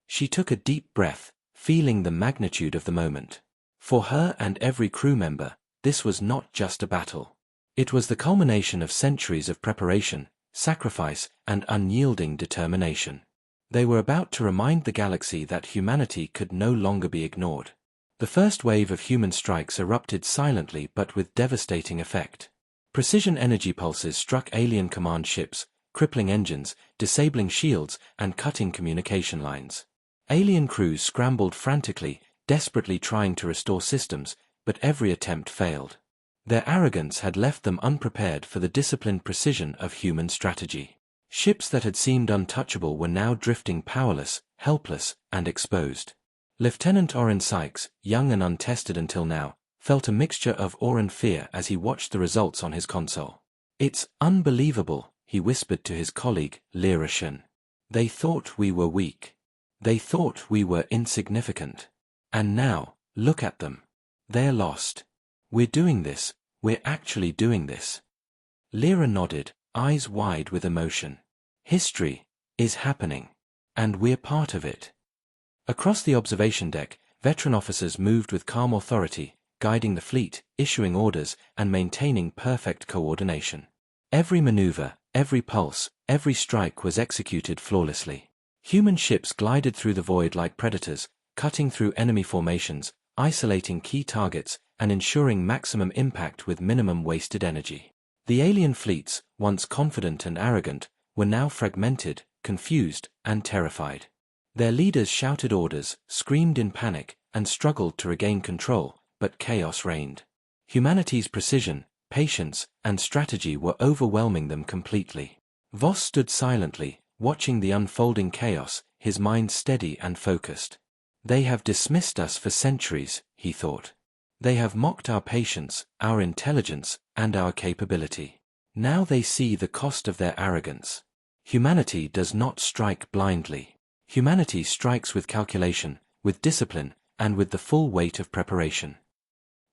She took a deep breath, feeling the magnitude of the moment. For her and every crew member, this was not just a battle. It was the culmination of centuries of preparation, sacrifice, and unyielding determination. They were about to remind the galaxy that humanity could no longer be ignored. The first wave of human strikes erupted silently but with devastating effect. Precision energy pulses struck alien command ships, crippling engines, disabling shields, and cutting communication lines. Alien crews scrambled frantically, desperately trying to restore systems, but every attempt failed. Their arrogance had left them unprepared for the disciplined precision of human strategy. Ships that had seemed untouchable were now drifting powerless, helpless, and exposed. Lieutenant Orrin Sykes, young and untested until now, felt a mixture of awe and fear as he watched the results on his console. "It's unbelievable," he whispered to his colleague, Lyra Shen. "They thought we were weak. They thought we were insignificant. And now, look at them. They're lost. We're doing this, we're actually doing this." Lyra nodded, eyes wide with emotion. "History is happening. And we're part of it." Across the observation deck, veteran officers moved with calm authority, guiding the fleet, issuing orders, and maintaining perfect coordination. Every maneuver, every pulse, every strike was executed flawlessly. Human ships glided through the void like predators, cutting through enemy formations, isolating key targets, and ensuring maximum impact with minimum wasted energy. The alien fleets, once confident and arrogant, were now fragmented, confused, and terrified. Their leaders shouted orders, screamed in panic, and struggled to regain control, but chaos reigned. Humanity's precision, patience, and strategy were overwhelming them completely. Voss stood silently, watching the unfolding chaos, his mind steady and focused. They have dismissed us for centuries, he thought. They have mocked our patience, our intelligence, and our capability. Now they see the cost of their arrogance. Humanity does not strike blindly. Humanity strikes with calculation, with discipline, and with the full weight of preparation.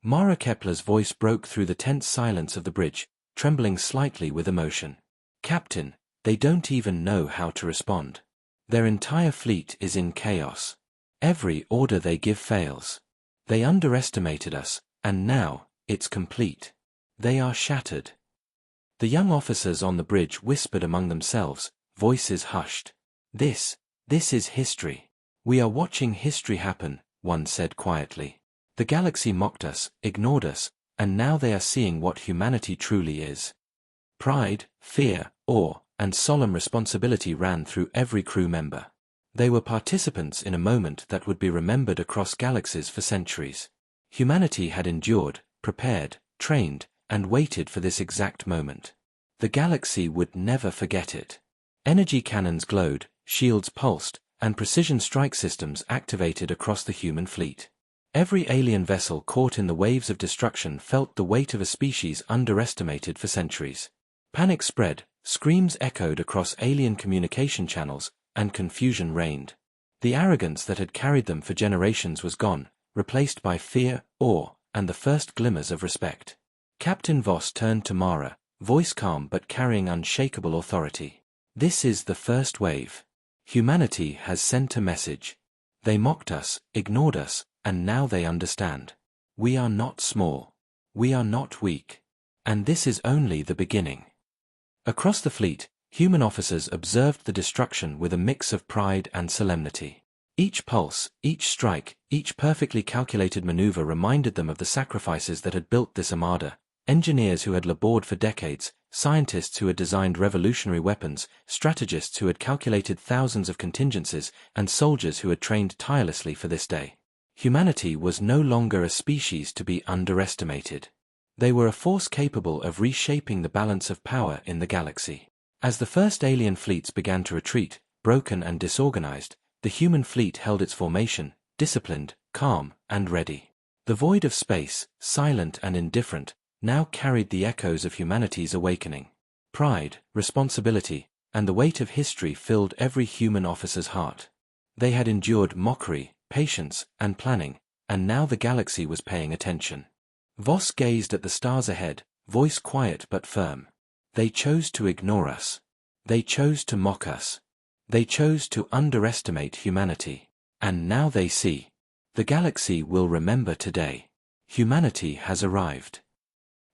Mara Kepler's voice broke through the tense silence of the bridge, trembling slightly with emotion. Captain, they don't even know how to respond. Their entire fleet is in chaos. Every order they give fails. They underestimated us, and now, it's complete. They are shattered. The young officers on the bridge whispered among themselves, voices hushed. This is history. We are watching history happen, one said quietly. The galaxy mocked us, ignored us, and now they are seeing what humanity truly is. Pride, fear, awe, and solemn responsibility ran through every crew member. They were participants in a moment that would be remembered across galaxies for centuries. Humanity had endured, prepared, trained, and waited for this exact moment. The galaxy would never forget it. Energy cannons glowed, shields pulsed, and precision strike systems activated across the human fleet. Every alien vessel caught in the waves of destruction felt the weight of a species underestimated for centuries. Panic spread, screams echoed across alien communication channels, and confusion reigned. The arrogance that had carried them for generations was gone, replaced by fear, awe, and the first glimmers of respect. Captain Voss turned to Mara, voice calm but carrying unshakable authority. This is the first wave. Humanity has sent a message. They mocked us, ignored us, and now they understand. We are not small. We are not weak. And this is only the beginning. Across the fleet, human officers observed the destruction with a mix of pride and solemnity. Each pulse, each strike, each perfectly calculated maneuver reminded them of the sacrifices that had built this armada, engineers who had labored for decades, scientists who had designed revolutionary weapons, strategists who had calculated thousands of contingencies, and soldiers who had trained tirelessly for this day. Humanity was no longer a species to be underestimated. They were a force capable of reshaping the balance of power in the galaxy. As the first alien fleets began to retreat, broken and disorganized, the human fleet held its formation, disciplined, calm, and ready. The void of space, silent and indifferent, now carried the echoes of humanity's awakening. Pride, responsibility, and the weight of history filled every human officer's heart. They had endured mockery, patience, and planning, and now the galaxy was paying attention. Voss gazed at the stars ahead, voice quiet but firm. They chose to ignore us. They chose to mock us. They chose to underestimate humanity. And now they see. The galaxy will remember today. Humanity has arrived.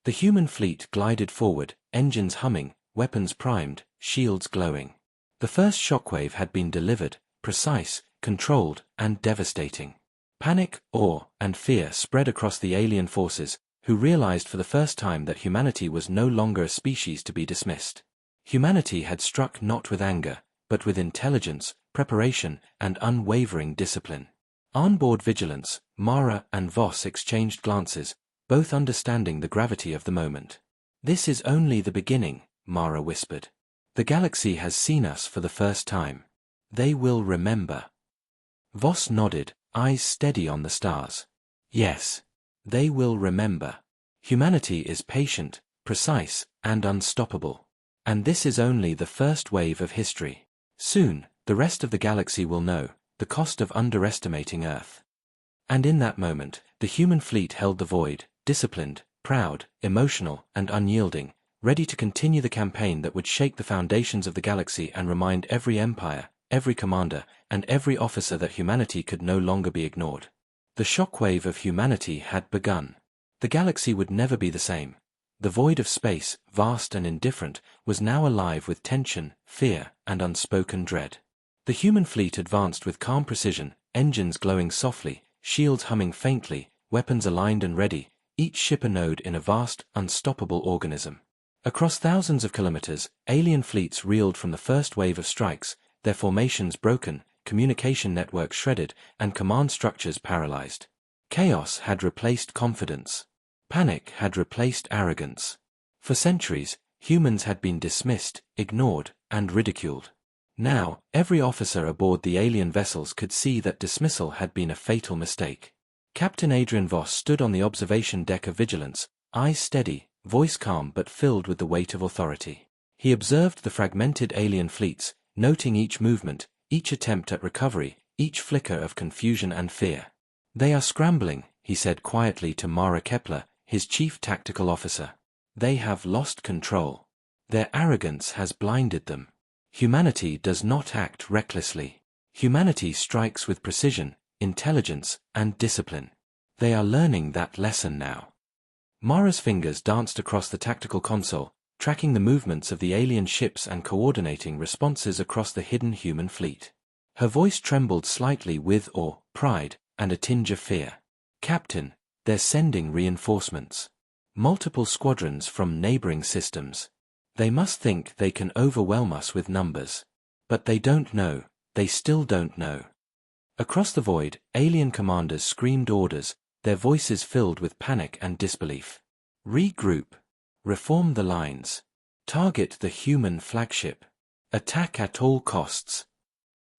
The human fleet glided forward, engines humming, weapons primed, shields glowing. The first shockwave had been delivered, precise, controlled, and devastating. Panic, awe, and fear spread across the alien forces, who realized for the first time that humanity was no longer a species to be dismissed. Humanity had struck not with anger, but with intelligence, preparation, and unwavering discipline. On-board vigilance, Mara and Voss exchanged glances, both understanding the gravity of the moment. "This is only the beginning," Mara whispered. "The galaxy has seen us for the first time. They will remember." Voss nodded, eyes steady on the stars. "Yes. They will remember. Humanity is patient, precise, and unstoppable. And this is only the first wave of history. Soon, the rest of the galaxy will know the cost of underestimating Earth." And in that moment, the human fleet held the void, disciplined, proud, emotional, and unyielding, ready to continue the campaign that would shake the foundations of the galaxy and remind every empire, every commander, and every officer that humanity could no longer be ignored. The shockwave of humanity had begun. The galaxy would never be the same. The void of space, vast and indifferent, was now alive with tension, fear, and unspoken dread. The human fleet advanced with calm precision, engines glowing softly, shields humming faintly, weapons aligned and ready, each ship a node in a vast, unstoppable organism. Across thousands of kilometers, alien fleets reeled from the first wave of strikes, their formations broken, communication networks shredded, and command structures paralyzed. Chaos had replaced confidence. Panic had replaced arrogance. For centuries, humans had been dismissed, ignored, and ridiculed. Now, every officer aboard the alien vessels could see that dismissal had been a fatal mistake. Captain Adrian Voss stood on the observation deck of Vigilance, eyes steady, voice calm but filled with the weight of authority. He observed the fragmented alien fleets, noting each movement, each attempt at recovery, each flicker of confusion and fear. "They are scrambling," he said quietly to Mara Kepler, his chief tactical officer. "They have lost control. Their arrogance has blinded them. Humanity does not act recklessly. Humanity strikes with precision, intelligence, and discipline. They are learning that lesson now." Mara's fingers danced across the tactical console, tracking the movements of the alien ships and coordinating responses across the hidden human fleet. Her voice trembled slightly with awe, pride, and a tinge of fear. "Captain, they're sending reinforcements. Multiple squadrons from neighboring systems. They must think they can overwhelm us with numbers. But they don't know, they still don't know." Across the void, alien commanders screamed orders, their voices filled with panic and disbelief. "Regroup. Reform the lines. Target the human flagship. Attack at all costs."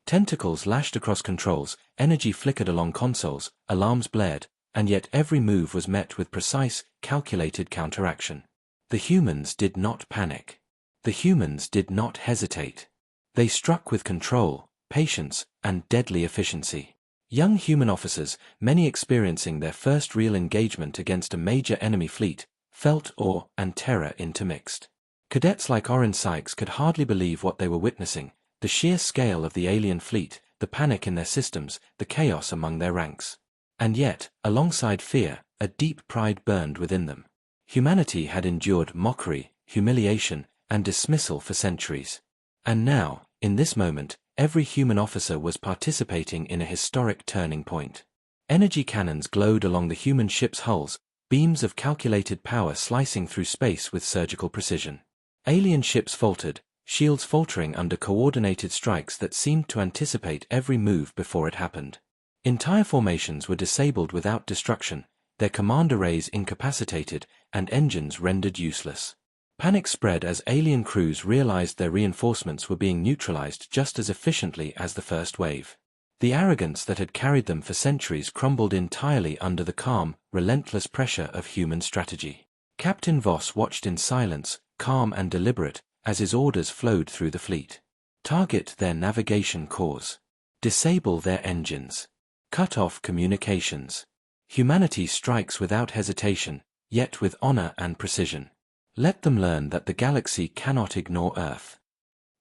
Tentacles lashed across controls, energy flickered along consoles, alarms blared, and yet every move was met with precise, calculated counteraction. The humans did not panic. The humans did not hesitate. They struck with control, patience, and deadly efficiency. Young human officers, many experiencing their first real engagement against a major enemy fleet, felt awe and terror intermixed. Cadets like Orrin Sykes could hardly believe what they were witnessing, the sheer scale of the alien fleet, the panic in their systems, the chaos among their ranks. And yet, alongside fear, a deep pride burned within them. Humanity had endured mockery, humiliation, and dismissal for centuries. And now, in this moment, every human officer was participating in a historic turning point. Energy cannons glowed along the human ships' hulls, beams of calculated power slicing through space with surgical precision. Alien ships faltered, shields faltering under coordinated strikes that seemed to anticipate every move before it happened. Entire formations were disabled without destruction, their command arrays incapacitated, and engines rendered useless. Panic spread as alien crews realized their reinforcements were being neutralized just as efficiently as the first wave. The arrogance that had carried them for centuries crumbled entirely under the calm, relentless pressure of human strategy. Captain Voss watched in silence, calm and deliberate, as his orders flowed through the fleet. Target their navigation cores. Disable their engines. Cut off communications. Humanity strikes without hesitation, yet with honor and precision. Let them learn that the galaxy cannot ignore Earth.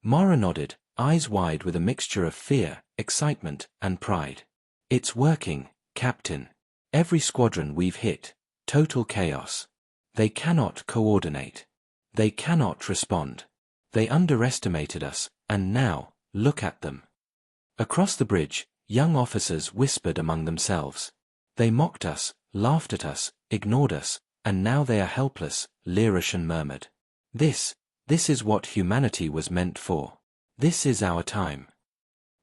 Mara nodded, eyes wide with a mixture of fear, excitement, and pride. "It's working, Captain. Every squadron we've hit, total chaos. They cannot coordinate. They cannot respond. They underestimated us, and now, look at them." Across the bridge, young officers whispered among themselves. "They mocked us, laughed at us, ignored us, and now they are helpless," Lyrishan murmured. This is what humanity was meant for. This is our time."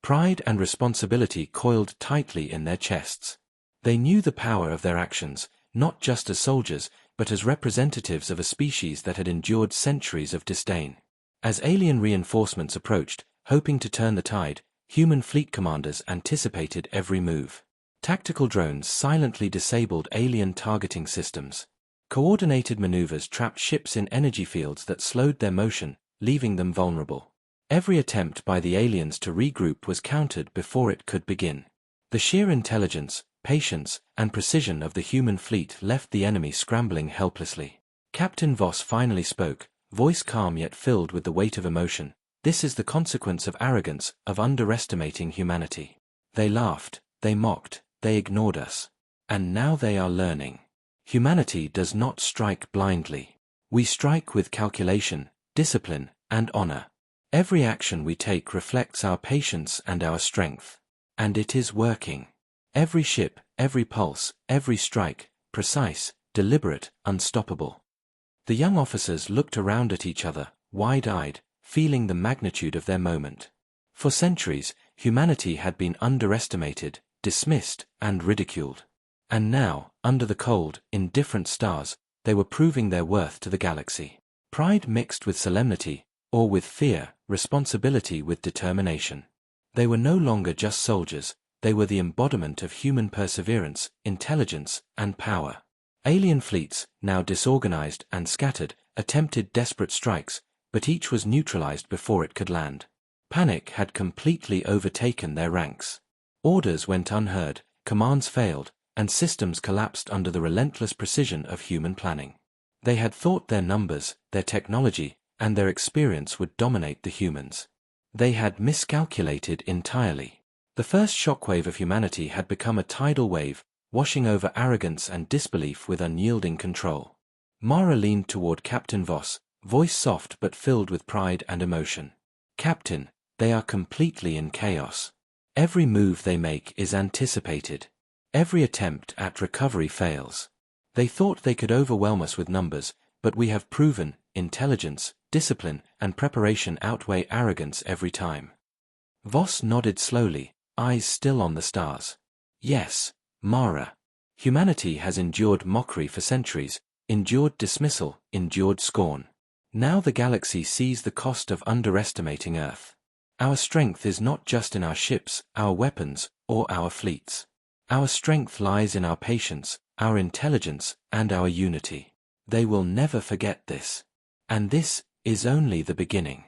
Pride and responsibility coiled tightly in their chests. They knew the power of their actions, not just as soldiers, but as representatives of a species that had endured centuries of disdain. As alien reinforcements approached, hoping to turn the tide, human fleet commanders anticipated every move. Tactical drones silently disabled alien targeting systems. Coordinated maneuvers trapped ships in energy fields that slowed their motion, leaving them vulnerable. Every attempt by the aliens to regroup was countered before it could begin. The sheer intelligence, patience, and precision of the human fleet left the enemy scrambling helplessly. Captain Voss finally spoke, voice calm yet filled with the weight of emotion. "This is the consequence of arrogance, of underestimating humanity. They laughed, they mocked, they ignored us. And now they are learning. Humanity does not strike blindly. We strike with calculation, discipline, and honor. Every action we take reflects our patience and our strength. And it is working. Every ship, every pulse, every strike, precise, deliberate, unstoppable." The young officers looked around at each other, wide-eyed, feeling the magnitude of their moment. For centuries, humanity had been underestimated, dismissed, and ridiculed. And now, under the cold, indifferent stars, they were proving their worth to the galaxy. Pride mixed with solemnity, or with fear, responsibility with determination. They were no longer just soldiers, they were the embodiment of human perseverance, intelligence, and power. Alien fleets, now disorganized and scattered, attempted desperate strikes, but each was neutralized before it could land. Panic had completely overtaken their ranks. Orders went unheard, commands failed, and systems collapsed under the relentless precision of human planning. They had thought their numbers, their technology, and their experience would dominate the humans. They had miscalculated entirely. The first shockwave of humanity had become a tidal wave, washing over arrogance and disbelief with unyielding control. Mara leaned toward Captain Voss, voice soft but filled with pride and emotion. "Captain, they are completely in chaos. Every move they make is anticipated. Every attempt at recovery fails. They thought they could overwhelm us with numbers, but we have proven intelligence, discipline, and preparation outweigh arrogance every time." Voss nodded slowly, eyes still on the stars. "Yes, Mara. Humanity has endured mockery for centuries, endured dismissal, endured scorn. Now the galaxy sees the cost of underestimating Earth. Our strength is not just in our ships, our weapons, or our fleets. Our strength lies in our patience, our intelligence, and our unity. They will never forget this. And this is only the beginning."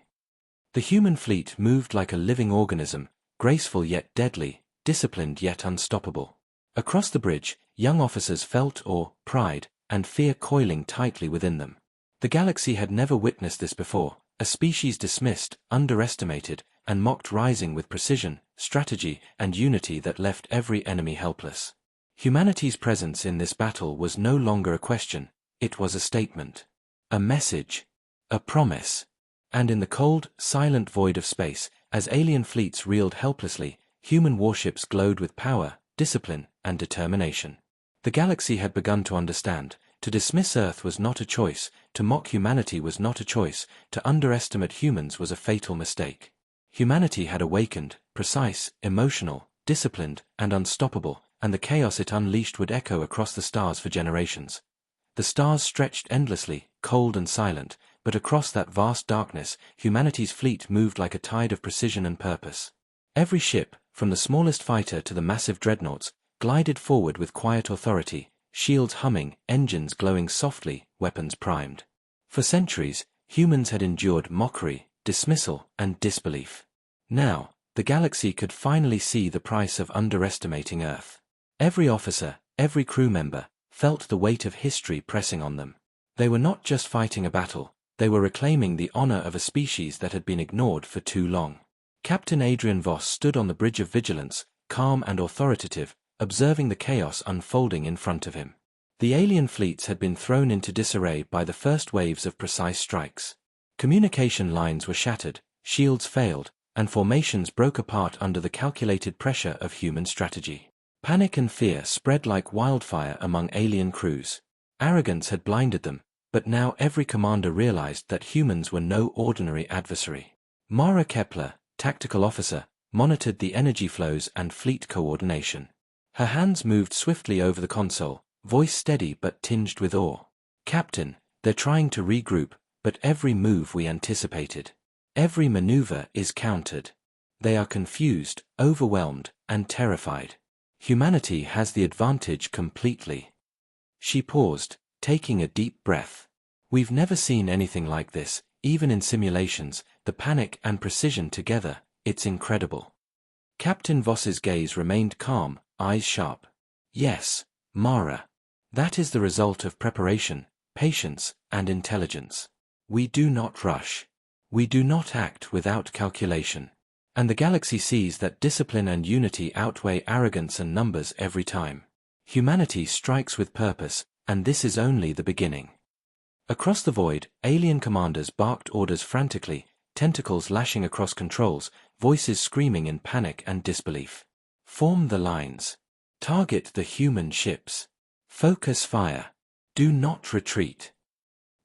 The human fleet moved like a living organism, graceful yet deadly, disciplined yet unstoppable. Across the bridge, young officers felt awe, pride, and fear coiling tightly within them. The galaxy had never witnessed this before, a species dismissed, underestimated, and mocked rising with precision, strategy, and unity that left every enemy helpless. Humanity's presence in this battle was no longer a question, it was a statement. A message. A promise. And in the cold, silent void of space, as alien fleets reeled helplessly, human warships glowed with power, discipline, and determination. The galaxy had begun to understand. To dismiss Earth was not a choice, to mock humanity was not a choice, to underestimate humans was a fatal mistake. Humanity had awakened, precise, emotional, disciplined, and unstoppable, and the chaos it unleashed would echo across the stars for generations. The stars stretched endlessly, cold and silent, but across that vast darkness, humanity's fleet moved like a tide of precision and purpose. Every ship, from the smallest fighter to the massive dreadnoughts, glided forward with quiet authority, shields humming, engines glowing softly, weapons primed. For centuries, humans had endured mockery, dismissal, and disbelief. Now, the galaxy could finally see the price of underestimating Earth. Every officer, every crew member, felt the weight of history pressing on them. They were not just fighting a battle, they were reclaiming the honor of a species that had been ignored for too long. Captain Adrian Voss stood on the bridge of vigilance, calm and authoritative, observing the chaos unfolding in front of him. The alien fleets had been thrown into disarray by the first waves of precise strikes. Communication lines were shattered, shields failed, and formations broke apart under the calculated pressure of human strategy. Panic and fear spread like wildfire among alien crews. Arrogance had blinded them, but now every commander realized that humans were no ordinary adversary. Mara Kepler, tactical officer, monitored the energy flows and fleet coordination. Her hands moved swiftly over the console, voice steady but tinged with awe. "Captain, they're trying to regroup, but every move we anticipated. Every maneuver is countered. They are confused, overwhelmed, and terrified. Humanity has the advantage completely." She paused, taking a deep breath. "We've never seen anything like this, even in simulations, the panic and precision together, it's incredible." Captain Voss's gaze remained calm, eyes sharp. "Yes, Mara. That is the result of preparation, patience, and intelligence. We do not rush. We do not act without calculation. And the galaxy sees that discipline and unity outweigh arrogance and numbers every time. Humanity strikes with purpose, and this is only the beginning." Across the void, alien commanders barked orders frantically, tentacles lashing across controls, voices screaming in panic and disbelief. "Form the lines. Target the human ships. Focus fire. Do not retreat."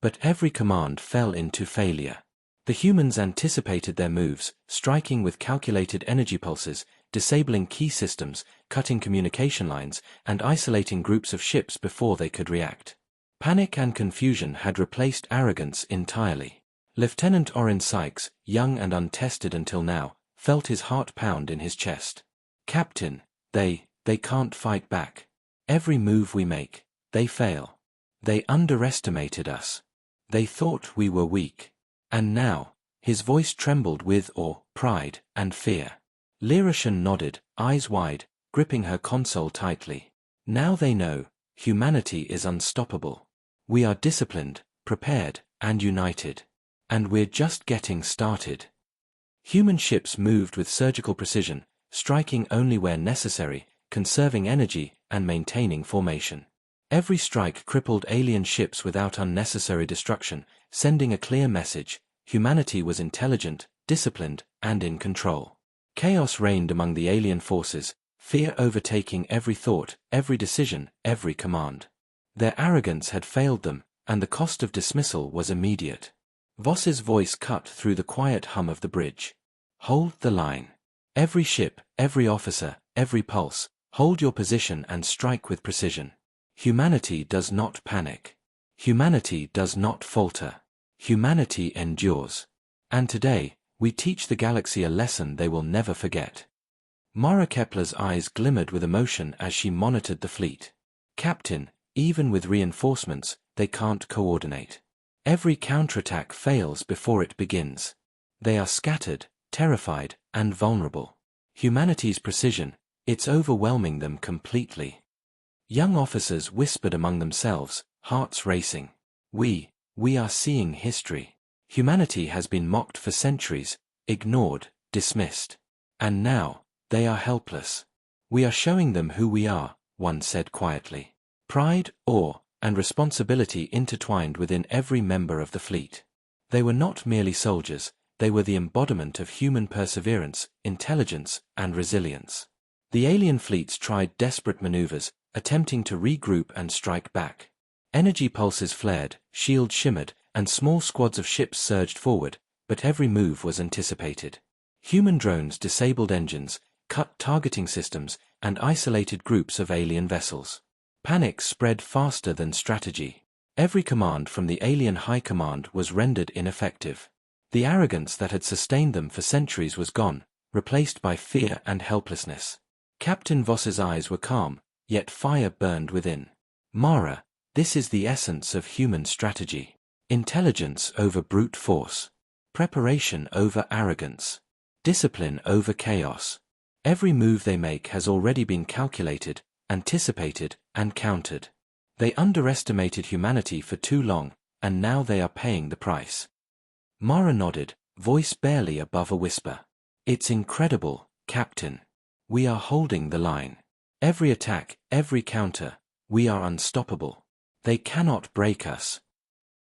But every command fell into failure. The humans anticipated their moves, striking with calculated energy pulses, disabling key systems, cutting communication lines, and isolating groups of ships before they could react. Panic and confusion had replaced arrogance entirely. Lieutenant Orrin Sykes, young and untested until now, felt his heart pound in his chest. "Captain, they can't fight back. Every move we make, they fail. They underestimated us. They thought we were weak." And now, his voice trembled with awe, pride, and fear. Lyrishan nodded, eyes wide, gripping her console tightly. "Now they know, humanity is unstoppable. We are disciplined, prepared, and united. And we're just getting started." Human ships moved with surgical precision, striking only where necessary, conserving energy, and maintaining formation. Every strike crippled alien ships without unnecessary destruction, sending a clear message: humanity was intelligent, disciplined, and in control. Chaos reigned among the alien forces, fear overtaking every thought, every decision, every command. Their arrogance had failed them, and the cost of dismissal was immediate. Voss's voice cut through the quiet hum of the bridge. "Hold the line. Every ship, every officer, every pulse, hold your position and strike with precision. Humanity does not panic. Humanity does not falter. Humanity endures. And today, we teach the galaxy a lesson they will never forget." Mara Kepler's eyes glimmered with emotion as she monitored the fleet. "Captain, even with reinforcements, they can't coordinate. Every counterattack fails before it begins. They are scattered, terrified, and vulnerable. Humanity's precision, it's overwhelming them completely." Young officers whispered among themselves, hearts racing. We are seeing history. Humanity has been mocked for centuries, ignored, dismissed. And now, they are helpless. "We are showing them who we are," one said quietly. Pride, awe, and responsibility intertwined within every member of the fleet. They were not merely soldiers, they were the embodiment of human perseverance, intelligence, and resilience. The alien fleets tried desperate maneuvers, attempting to regroup and strike back. Energy pulses flared, shields shimmered, and small squads of ships surged forward, but every move was anticipated. Human drones disabled engines, cut targeting systems, and isolated groups of alien vessels. Panic spread faster than strategy. Every command from the alien high command was rendered ineffective. The arrogance that had sustained them for centuries was gone, replaced by fear and helplessness. Captain Voss's eyes were calm, yet fire burned within. "Mara, this is the essence of human strategy. Intelligence over brute force. Preparation over arrogance. Discipline over chaos. Every move they make has already been calculated, anticipated, and countered. They underestimated humanity for too long, and now they are paying the price." Mara nodded, voice barely above a whisper. "It's incredible, Captain. We are holding the line. Every attack, every counter, we are unstoppable. They cannot break us."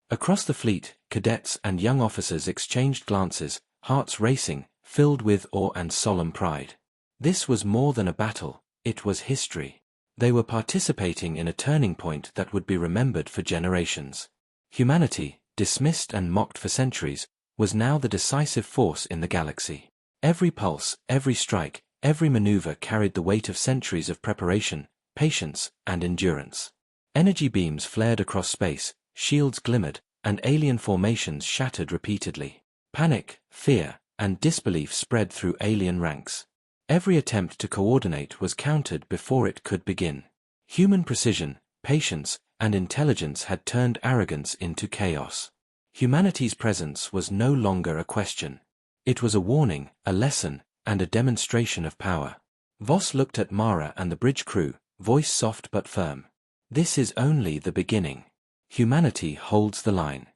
Across the fleet, cadets and young officers exchanged glances, hearts racing, filled with awe and solemn pride. This was more than a battle, it was history. They were participating in a turning point that would be remembered for generations. Humanity, dismissed and mocked for centuries, was now the decisive force in the galaxy. Every pulse, every strike, every maneuver carried the weight of centuries of preparation, patience, and endurance. Energy beams flared across space, shields glimmered, and alien formations shattered repeatedly. Panic, fear, and disbelief spread through alien ranks. Every attempt to coordinate was countered before it could begin. Human precision, patience, and intelligence had turned arrogance into chaos. Humanity's presence was no longer a question. It was a warning, a lesson, and a demonstration of power. Voss looked at Mara and the bridge crew, voice soft but firm. "This is only the beginning. Humanity holds the line.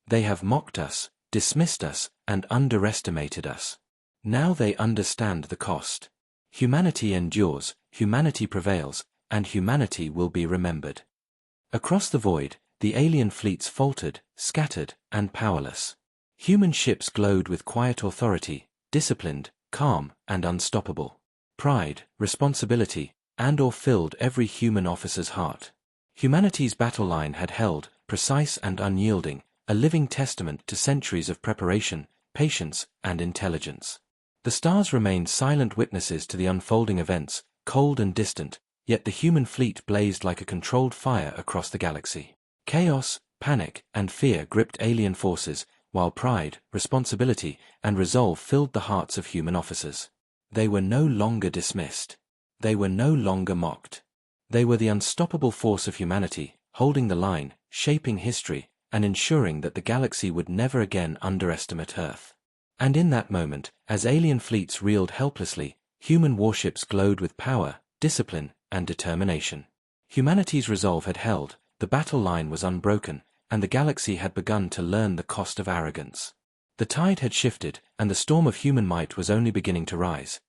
They have mocked us, dismissed us, and underestimated us. Now they understand the cost. Humanity endures, humanity prevails, and humanity will be remembered." Across the void, the alien fleets faltered, scattered, and powerless. Human ships glowed with quiet authority, disciplined, calm, and unstoppable. Pride, responsibility, and awe filled every human officer's heart. Humanity's battle line had held, precise and unyielding, a living testament to centuries of preparation, patience, and intelligence. The stars remained silent witnesses to the unfolding events, cold and distant, yet the human fleet blazed like a controlled fire across the galaxy. Chaos, panic, and fear gripped alien forces, while pride, responsibility, and resolve filled the hearts of human officers. They were no longer dismissed. They were no longer mocked. They were the unstoppable force of humanity, holding the line, shaping history, and ensuring that the galaxy would never again underestimate Earth. And in that moment, as alien fleets reeled helplessly, human warships glowed with power, discipline, and determination. Humanity's resolve had held, the battle line was unbroken, and the galaxy had begun to learn the cost of arrogance. The tide had shifted, and the storm of human might was only beginning to rise.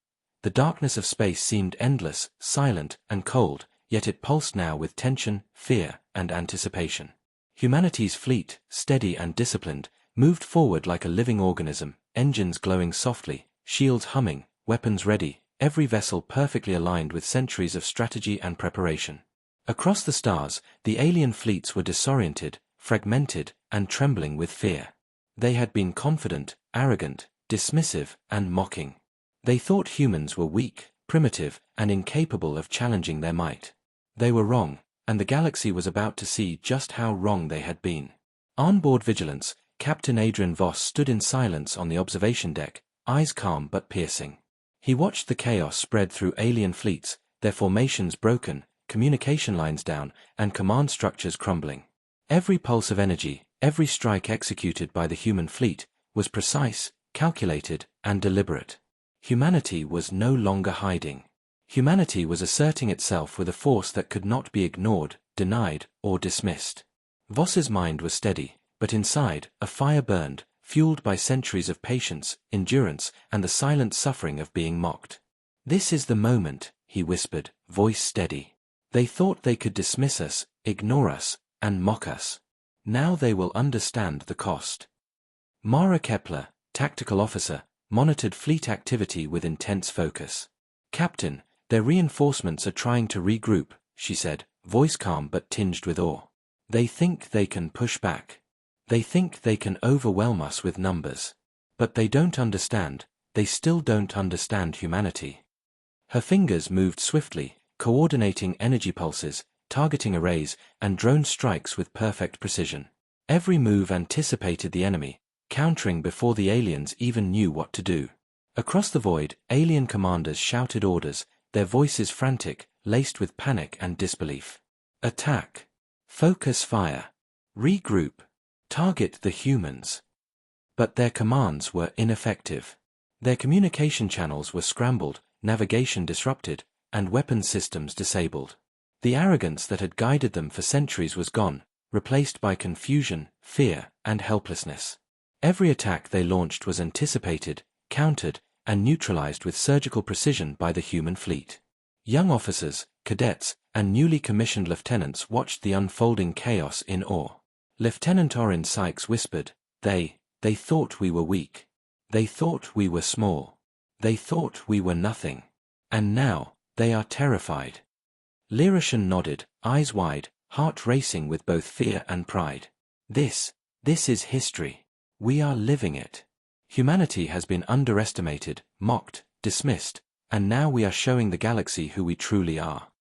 The darkness of space seemed endless, silent, and cold, yet it pulsed now with tension, fear, and anticipation. Humanity's fleet, steady and disciplined, moved forward like a living organism, engines glowing softly, shields humming, weapons ready, every vessel perfectly aligned with centuries of strategy and preparation. Across the stars, the alien fleets were disoriented, fragmented, and trembling with fear. They had been confident, arrogant, dismissive, and mocking. They thought humans were weak, primitive, and incapable of challenging their might. They were wrong, and the galaxy was about to see just how wrong they had been. On-board Vigilance, Captain Adrian Voss stood in silence on the observation deck, eyes calm but piercing. He watched the chaos spread through alien fleets, their formations broken, communication lines down, and command structures crumbling. Every pulse of energy, every strike executed by the human fleet, was precise, calculated, and deliberate. Humanity was no longer hiding. Humanity was asserting itself with a force that could not be ignored, denied, or dismissed. Voss's mind was steady, but inside, a fire burned, fueled by centuries of patience, endurance, and the silent suffering of being mocked. "This is the moment," he whispered, voice steady. "They thought they could dismiss us, ignore us, and mock us. Now they will understand the cost." Mara Kepler, tactical officer, monitored fleet activity with intense focus. "Captain, their reinforcements are trying to regroup," she said, voice calm but tinged with awe. "They think they can push back. They think they can overwhelm us with numbers. But they don't understand, they still don't understand humanity." Her fingers moved swiftly, coordinating energy pulses, targeting arrays, and drone strikes with perfect precision. Every move anticipated the enemy, countering before the aliens even knew what to do. Across the void, alien commanders shouted orders, their voices frantic, laced with panic and disbelief. "Attack! Focus fire! Regroup! Target the humans!" But their commands were ineffective. Their communication channels were scrambled, navigation disrupted, and weapons systems disabled. The arrogance that had guided them for centuries was gone, replaced by confusion, fear, and helplessness. Every attack they launched was anticipated, countered, and neutralized with surgical precision by the human fleet. Young officers, cadets, and newly commissioned lieutenants watched the unfolding chaos in awe. Lieutenant Orrin Sykes whispered, They thought we were weak. They thought we were small. They thought we were nothing. And now, they are terrified." Leerushan nodded, eyes wide, heart racing with both fear and pride. This is history. We are living it. Humanity has been underestimated, mocked, dismissed, and now we are showing the galaxy who we truly are.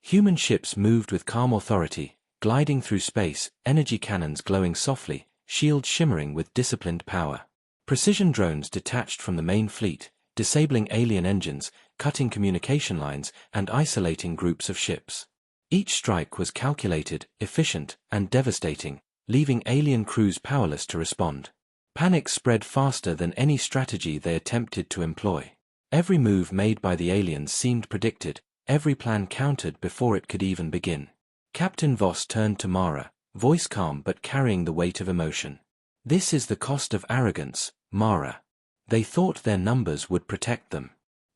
Human ships moved with calm authority, gliding through space, energy cannons glowing softly, shields shimmering with disciplined power. Precision drones detached from the main fleet, disabling alien engines, cutting communication lines, and isolating groups of ships. Each strike was calculated, efficient, and devastating, leaving alien crews powerless to respond. Panic spread faster than any strategy they attempted to employ. Every move made by the aliens seemed predicted, every plan countered before it could even begin. Captain Voss turned to Mara, voice calm but carrying the weight of emotion. "This is the cost of arrogance, Mara. They thought their numbers would protect them.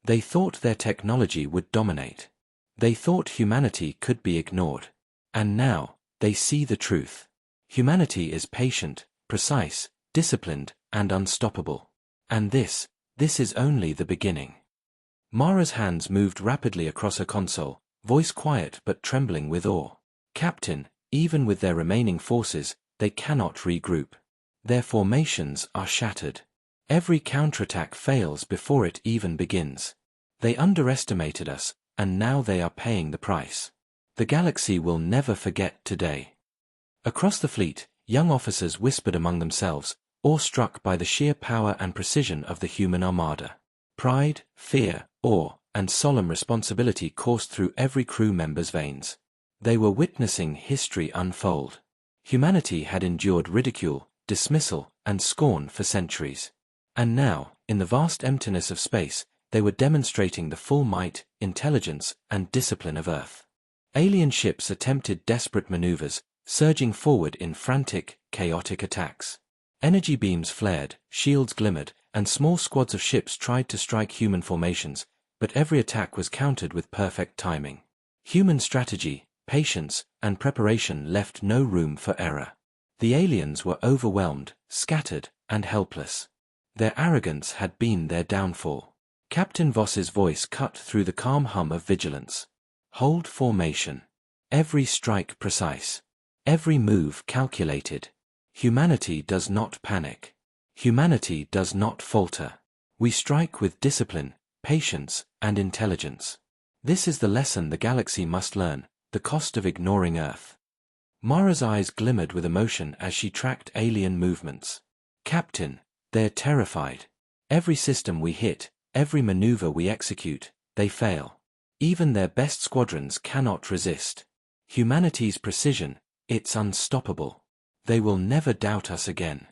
They thought their technology would dominate. They thought humanity could be ignored. And now, they see the truth. Humanity is patient, precise, disciplined, and unstoppable. And this is only the beginning." Mara's hands moved rapidly across her console, voice quiet but trembling with awe. "Captain, even with their remaining forces, they cannot regroup. Their formations are shattered. Every counterattack fails before it even begins. They underestimated us, and now they are paying the price. The galaxy will never forget today. Across the fleet, young officers whispered among themselves, awestruck by the sheer power and precision of the human armada. Pride, fear, awe, and solemn responsibility coursed through every crew member's veins. They were witnessing history unfold. Humanity had endured ridicule, dismissal, and scorn for centuries. And now, in the vast emptiness of space, they were demonstrating the full might, intelligence, and discipline of Earth. Alien ships attempted desperate maneuvers, surging forward in frantic, chaotic attacks. Energy beams flared, shields glimmered, and small squads of ships tried to strike human formations, but every attack was countered with perfect timing. Human strategy, patience, and preparation left no room for error. The aliens were overwhelmed, scattered, and helpless. Their arrogance had been their downfall. Captain Voss's voice cut through the calm hum of vigilance. Hold formation. Every strike precise. Every move calculated. Humanity does not panic. Humanity does not falter. We strike with discipline, patience, and intelligence. This is the lesson the galaxy must learn, the cost of ignoring Earth. Mara's eyes glimmered with emotion as she tracked alien movements. Captain, they're terrified. Every system we hit, every maneuver we execute, they fail. Even their best squadrons cannot resist. Humanity's precision, it's unstoppable. They will never doubt us again.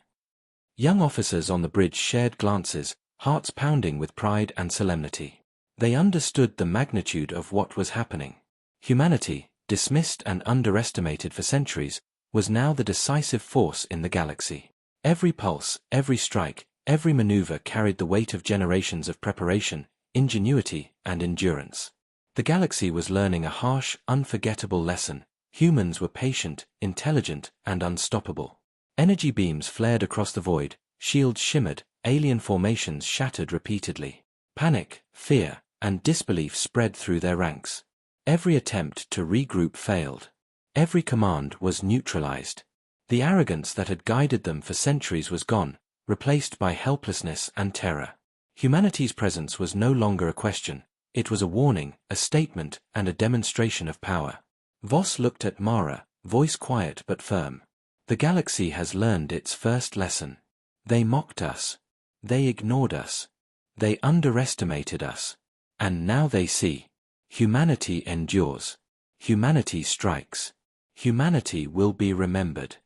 Young officers on the bridge shared glances, hearts pounding with pride and solemnity. They understood the magnitude of what was happening. Humanity, dismissed and underestimated for centuries, was now the decisive force in the galaxy. Every pulse, every strike, every maneuver carried the weight of generations of preparation, ingenuity, and endurance. The galaxy was learning a harsh, unforgettable lesson. Humans were patient, intelligent, and unstoppable. Energy beams flared across the void, shields shimmered, alien formations shattered repeatedly. Panic, fear, and disbelief spread through their ranks. Every attempt to regroup failed. Every command was neutralized. The arrogance that had guided them for centuries was gone, replaced by helplessness and terror. Humanity's presence was no longer a question. It was a warning, a statement, and a demonstration of power. Voss looked at Mara, voice quiet but firm. The galaxy has learned its first lesson. They mocked us. They ignored us. They underestimated us. And now they see. Humanity endures. Humanity strikes. Humanity will be remembered.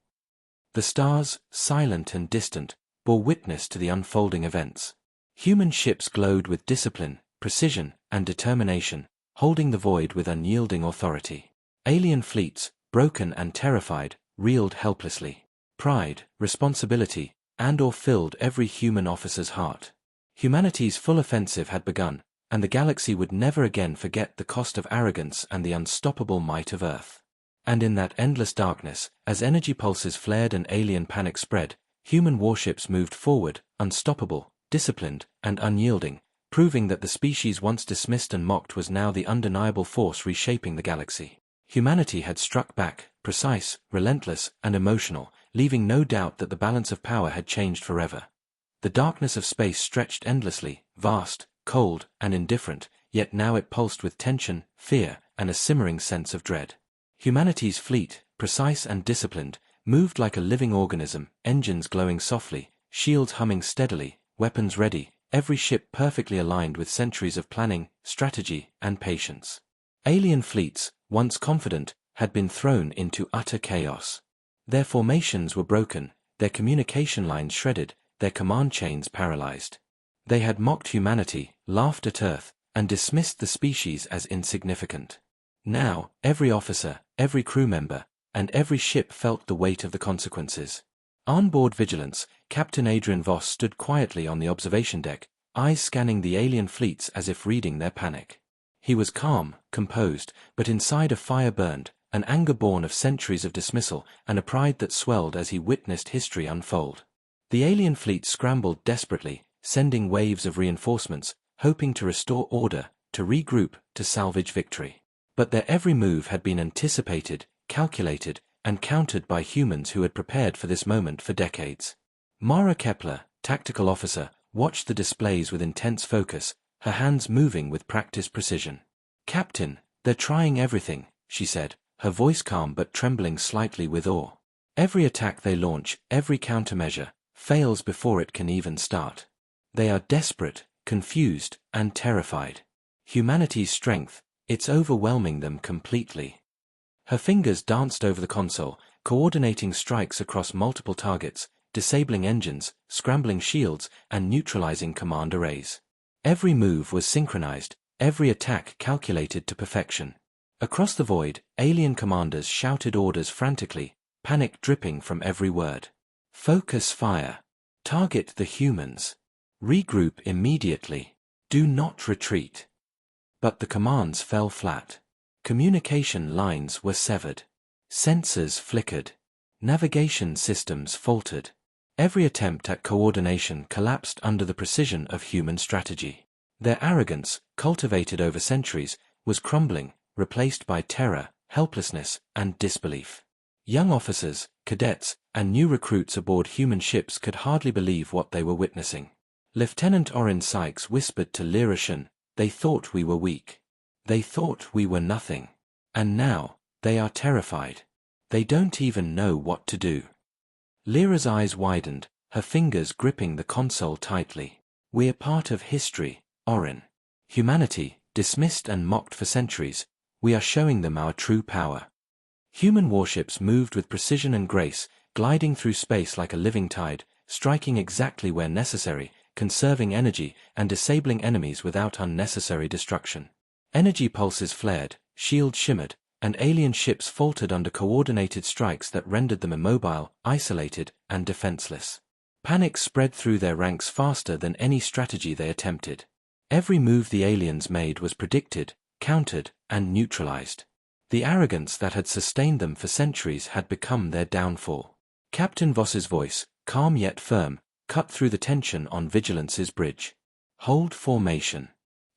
The stars, silent and distant, bore witness to the unfolding events. Human ships glowed with discipline, precision, and determination, holding the void with unyielding authority. Alien fleets, broken and terrified, reeled helplessly. Pride, responsibility, and awe filled every human officer's heart. Humanity's full offensive had begun, and the galaxy would never again forget the cost of arrogance and the unstoppable might of Earth. And in that endless darkness, as energy pulses flared and alien panic spread, human warships moved forward, unstoppable, disciplined, and unyielding, proving that the species once dismissed and mocked was now the undeniable force reshaping the galaxy. Humanity had struck back, precise, relentless, and emotional, leaving no doubt that the balance of power had changed forever. The darkness of space stretched endlessly, vast, cold, and indifferent, yet now it pulsed with tension, fear, and a simmering sense of dread. Humanity's fleet, precise and disciplined, moved like a living organism, engines glowing softly, shields humming steadily, weapons ready, every ship perfectly aligned with centuries of planning, strategy, and patience. Alien fleets, once confident, had been thrown into utter chaos. Their formations were broken, their communication lines shredded, their command chains paralyzed. They had mocked humanity, laughed at Earth, and dismissed the species as insignificant. Now, every officer, every crew member, and every ship felt the weight of the consequences. On-board vigilance, Captain Adrian Voss stood quietly on the observation deck, eyes scanning the alien fleets as if reading their panic. He was calm, composed, but inside a fire burned, an anger born of centuries of dismissal, and a pride that swelled as he witnessed history unfold. The alien fleet scrambled desperately, sending waves of reinforcements, hoping to restore order, to regroup, to salvage victory. But their every move had been anticipated, calculated, and countered by humans who had prepared for this moment for decades. Mara Kepler, tactical officer, watched the displays with intense focus, her hands moving with practiced precision. "Captain, they're trying everything," she said, her voice calm but trembling slightly with awe. "Every attack they launch, every countermeasure, fails before it can even start. They are desperate, confused, and terrified. Humanity's strength, it's overwhelming them completely." Her fingers danced over the console, coordinating strikes across multiple targets, disabling engines, scrambling shields, and neutralizing command arrays. Every move was synchronized, every attack calculated to perfection. Across the void, alien commanders shouted orders frantically, panic dripping from every word. "Focus fire. Target the humans. Regroup immediately. Do not retreat." But the commands fell flat. Communication lines were severed. Sensors flickered. Navigation systems faltered. Every attempt at coordination collapsed under the precision of human strategy. Their arrogance, cultivated over centuries, was crumbling, replaced by terror, helplessness, and disbelief. Young officers, cadets, and new recruits aboard human ships could hardly believe what they were witnessing. Lieutenant Orrin Sykes whispered to Lyra, "They thought we were weak. They thought we were nothing. And now, they are terrified. They don't even know what to do." Lyra's eyes widened, her fingers gripping the console tightly. "We're part of history, Orrin. Humanity, dismissed and mocked for centuries, we are showing them our true power." Human warships moved with precision and grace, gliding through space like a living tide, striking exactly where necessary, conserving energy, and disabling enemies without unnecessary destruction. Energy pulses flared, shields shimmered, and alien ships faltered under coordinated strikes that rendered them immobile, isolated, and defenseless. Panic spread through their ranks faster than any strategy they attempted. Every move the aliens made was predicted, countered, and neutralized. The arrogance that had sustained them for centuries had become their downfall. Captain Voss's voice, calm yet firm, cut through the tension on Vigilance's bridge. "Hold formation.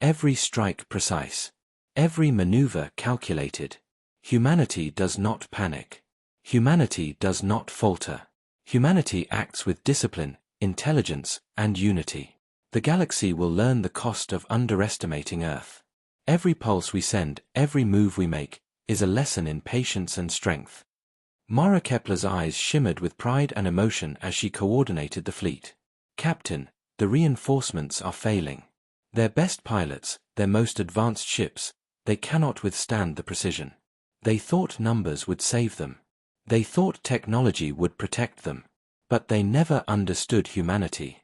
Every strike precise. Every maneuver calculated. Humanity does not panic. Humanity does not falter. Humanity acts with discipline, intelligence, and unity. The galaxy will learn the cost of underestimating Earth. Every pulse we send, every move we make, is a lesson in patience and strength." Mara Kepler's eyes shimmered with pride and emotion as she coordinated the fleet. "Captain, the reinforcements are failing. Their best pilots, their most advanced ships, they cannot withstand the precision. They thought numbers would save them. They thought technology would protect them. But they never understood humanity."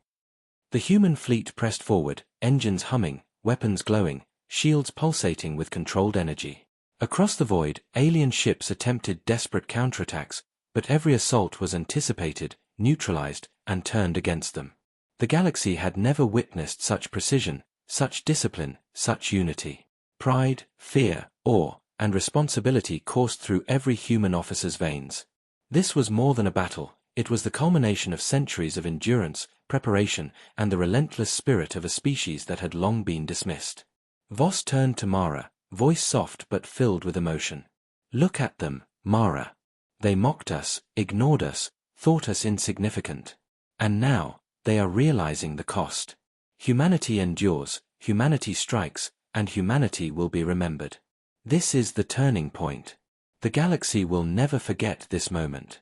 The human fleet pressed forward, engines humming, weapons glowing, shields pulsating with controlled energy. Across the void, alien ships attempted desperate counterattacks, but every assault was anticipated, neutralized, and turned against them. The galaxy had never witnessed such precision, such discipline, such unity. Pride, fear, awe, and responsibility coursed through every human officer's veins. This was more than a battle, it was the culmination of centuries of endurance, preparation, and the relentless spirit of a species that had long been dismissed. Voss turned to Mara, voice soft but filled with emotion. "Look at them, Mara. They mocked us, ignored us, thought us insignificant. And now, they are realizing the cost. Humanity endures, humanity strikes, and humanity will be remembered. This is the turning point. The galaxy will never forget this moment."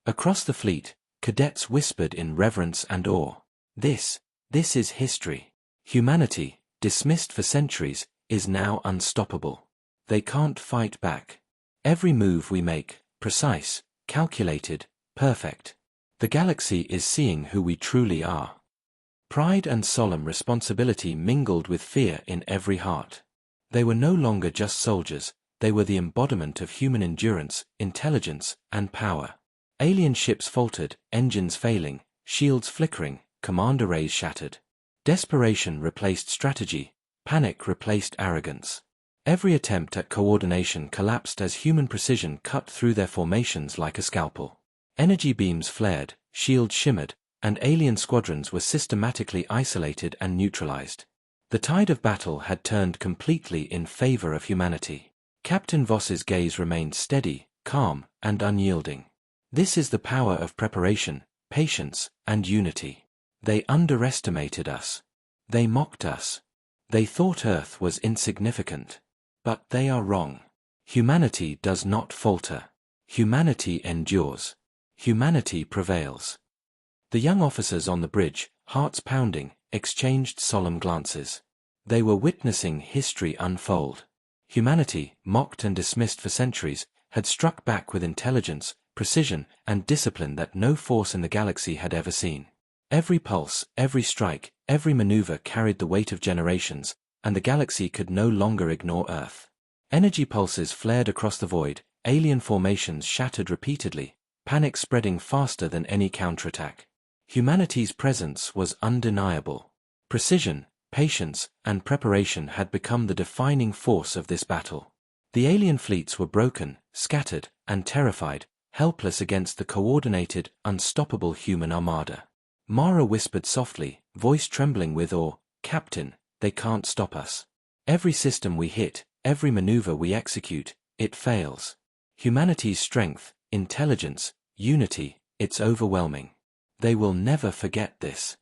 Across the fleet, cadets whispered in reverence and awe. This is history. Humanity, dismissed for centuries, is now unstoppable. They can't fight back. Every move we make, precise, calculated, perfect. The galaxy is seeing who we truly are. Pride and solemn responsibility mingled with fear in every heart. They were no longer just soldiers, they were the embodiment of human endurance, intelligence, and power. Alien ships faltered, engines failing, shields flickering, command arrays shattered. Desperation replaced strategy, panic replaced arrogance. Every attempt at coordination collapsed as human precision cut through their formations like a scalpel. Energy beams flared, shields shimmered, and alien squadrons were systematically isolated and neutralized. The tide of battle had turned completely in favor of humanity. Captain Voss's gaze remained steady, calm, and unyielding. This is the power of preparation, patience, and unity. They underestimated us. They mocked us. They thought Earth was insignificant. But they are wrong. Humanity does not falter. Humanity endures. Humanity prevails. The young officers on the bridge, hearts pounding, exchanged solemn glances. They were witnessing history unfold. Humanity, mocked and dismissed for centuries, had struck back with intelligence, precision, and discipline that no force in the galaxy had ever seen. Every pulse, every strike, every maneuver carried the weight of generations, and the galaxy could no longer ignore Earth. Energy pulses flared across the void, alien formations shattered repeatedly, panic spreading faster than any counterattack. Humanity's presence was undeniable. Precision, patience, and preparation had become the defining force of this battle. The alien fleets were broken, scattered, and terrified, helpless against the coordinated, unstoppable human armada. Mara whispered softly, voice trembling with awe, "Captain, they can't stop us. Every system we hit, every maneuver we execute, it fails. Humanity's strength, intelligence, unity, it's overwhelming. They will never forget this."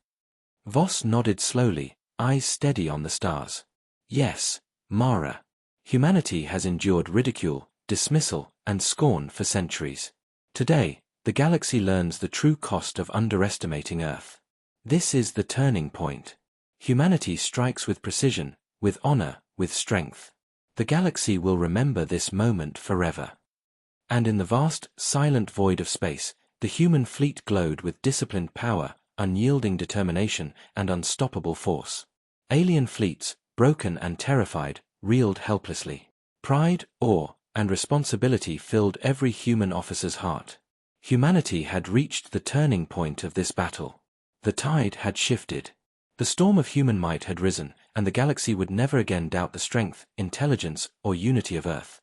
Voss nodded slowly, eyes steady on the stars. "Yes, Mara. Humanity has endured ridicule, dismissal, and scorn for centuries. Today, the galaxy learns the true cost of underestimating Earth. This is the turning point. Humanity strikes with precision, with honor, with strength. The galaxy will remember this moment forever." And in the vast, silent void of space, the human fleet glowed with disciplined power, unyielding determination, and unstoppable force. Alien fleets, broken and terrified, reeled helplessly. Pride, awe, and responsibility filled every human officer's heart. Humanity had reached the turning point of this battle. The tide had shifted. The storm of human might had risen, and the galaxy would never again doubt the strength, intelligence, or unity of Earth.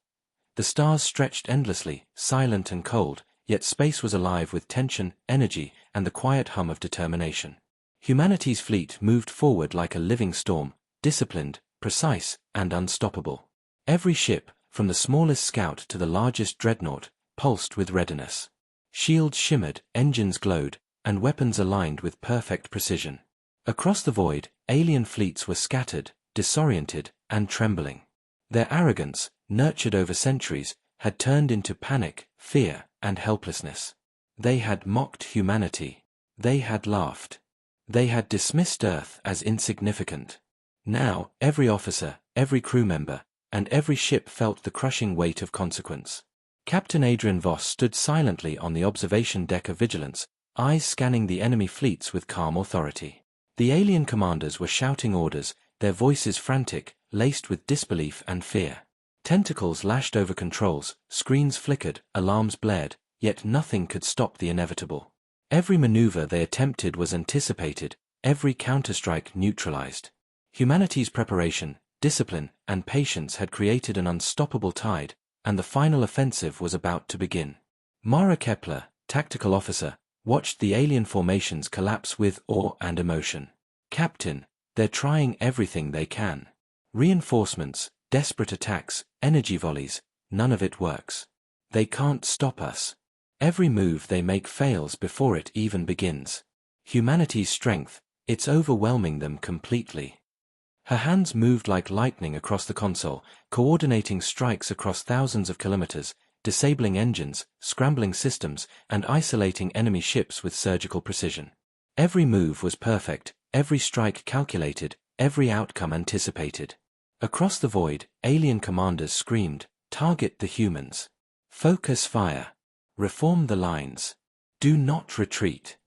The stars stretched endlessly, silent and cold, yet space was alive with tension, energy, and the quiet hum of determination. Humanity's fleet moved forward like a living storm, disciplined, precise, and unstoppable. Every ship, from the smallest scout to the largest dreadnought, pulsed with readiness. Shields shimmered, engines glowed, and weapons aligned with perfect precision. Across the void, alien fleets were scattered, disoriented, and trembling. Their arrogance, nurtured over centuries, had turned into panic, fear, and helplessness. They had mocked humanity. They had laughed. They had dismissed Earth as insignificant. Now, every officer, every crew member, and every ship felt the crushing weight of consequence. Captain Adrian Voss stood silently on the observation deck of Vigilance, eyes scanning the enemy fleets with calm authority. The alien commanders were shouting orders, their voices frantic, laced with disbelief and fear. Tentacles lashed over controls, screens flickered, alarms blared, yet nothing could stop the inevitable. Every maneuver they attempted was anticipated, every counterstrike neutralized. Humanity's preparation, discipline, and patience had created an unstoppable tide, and the final offensive was about to begin. Mara Kepler, tactical officer, watched the alien formations collapse with awe and emotion. "Captain, they're trying everything they can. Reinforcements, desperate attacks, energy volleys, none of it works. They can't stop us. Every move they make fails before it even begins. Humanity's strength, it's overwhelming them completely." Her hands moved like lightning across the console, coordinating strikes across thousands of kilometers, disabling engines, scrambling systems, and isolating enemy ships with surgical precision. Every move was perfect, every strike calculated, every outcome anticipated. Across the void, alien commanders screamed, "Target the humans. Focus fire. Reform the lines. Do not retreat."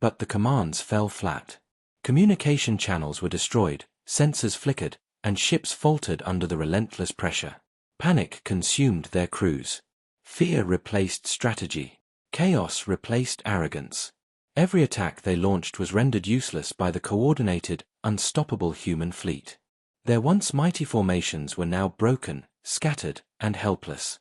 But the commands fell flat. Communication channels were destroyed, sensors flickered, and ships faltered under the relentless pressure. Panic consumed their crews. Fear replaced strategy. Chaos replaced arrogance. Every attack they launched was rendered useless by the coordinated, unstoppable human fleet. Their once mighty formations were now broken, scattered, and helpless.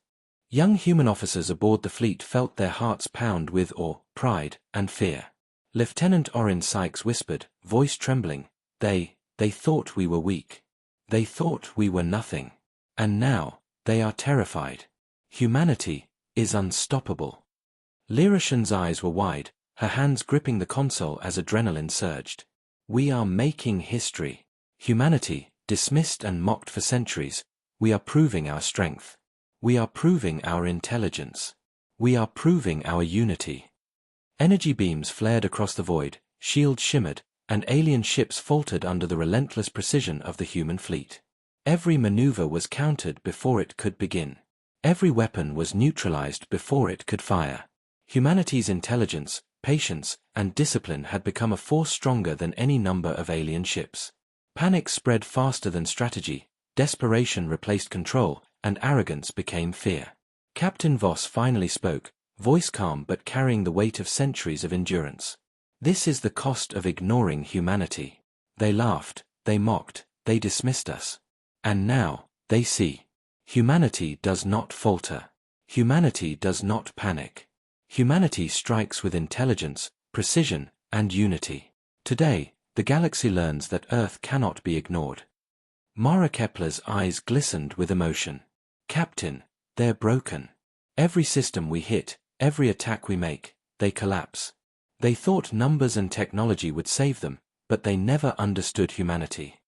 Young human officers aboard the fleet felt their hearts pound with awe, pride, and fear. Lieutenant Orrin Sykes whispered, voice trembling, They thought we were weak. They thought we were nothing. And now, they are terrified. Humanity is unstoppable." Lyrishan's eyes were wide, her hands gripping the console as adrenaline surged. We are making history. Humanity, dismissed and mocked for centuries, we are proving our strength. We are proving our intelligence. We are proving our unity. Energy beams flared across the void, shields shimmered, and alien ships faltered under the relentless precision of the human fleet. Every maneuver was countered before it could begin. Every weapon was neutralized before it could fire. Humanity's intelligence, patience, and discipline had become a force stronger than any number of alien ships. Panic spread faster than strategy, desperation replaced control, and arrogance became fear. Captain Voss finally spoke, voice calm but carrying the weight of centuries of endurance. This is the cost of ignoring humanity. They laughed, they mocked, they dismissed us. And now, they see. Humanity does not falter. Humanity does not panic. Humanity strikes with intelligence, precision, and unity. Today, the galaxy learns that Earth cannot be ignored. Mara Kepler's eyes glistened with emotion. Captain, they're broken. Every system we hit, every attack we make, they collapse. They thought numbers and technology would save them, but they never understood humanity.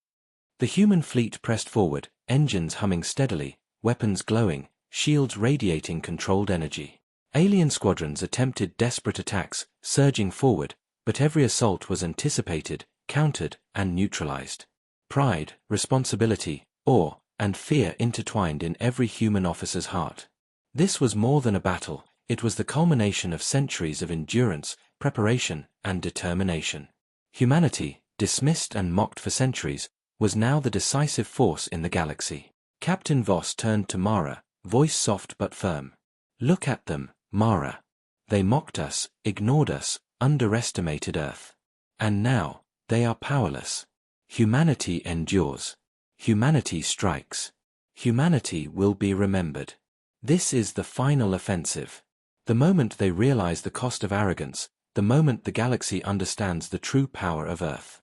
The human fleet pressed forward, engines humming steadily, weapons glowing, shields radiating controlled energy. Alien squadrons attempted desperate attacks, surging forward, but every assault was anticipated, countered, and neutralized. Pride, responsibility, awe, and fear intertwined in every human officer's heart. This was more than a battle, it was the culmination of centuries of endurance, preparation, and determination. Humanity, dismissed and mocked for centuries, was now the decisive force in the galaxy. Captain Voss turned to Mara, voice soft but firm. Look at them, Mara. They mocked us, ignored us, underestimated Earth. And now, they are powerless. Humanity endures. Humanity strikes. Humanity will be remembered. This is the final offensive. The moment they realize the cost of arrogance, the moment the galaxy understands the true power of Earth.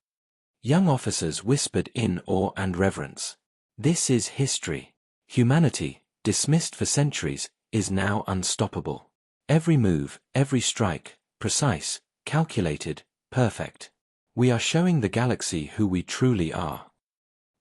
Young officers whispered in awe and reverence. This is history. Humanity, dismissed for centuries, is now unstoppable. Every move, every strike, precise, calculated, perfect. We are showing the galaxy who we truly are.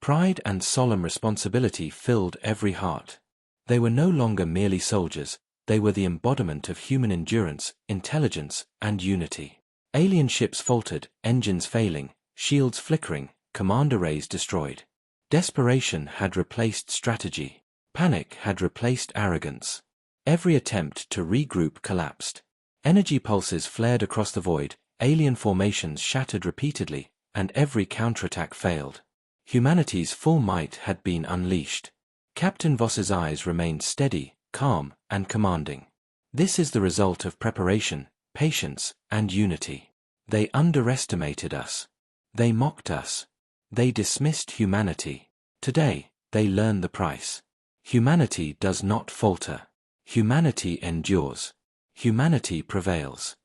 Pride and solemn responsibility filled every heart. They were no longer merely soldiers, they were the embodiment of human endurance, intelligence, and unity. Alien ships faltered, engines failing, shields flickering, commander rays destroyed. Desperation had replaced strategy. Panic had replaced arrogance. Every attempt to regroup collapsed. Energy pulses flared across the void, alien formations shattered repeatedly, and every counterattack failed. Humanity's full might had been unleashed. Captain Voss's eyes remained steady, calm, and commanding. This is the result of preparation, patience, and unity. They underestimated us. They mocked us. They dismissed humanity. Today, they learn the price. Humanity does not falter. Humanity endures. Humanity prevails.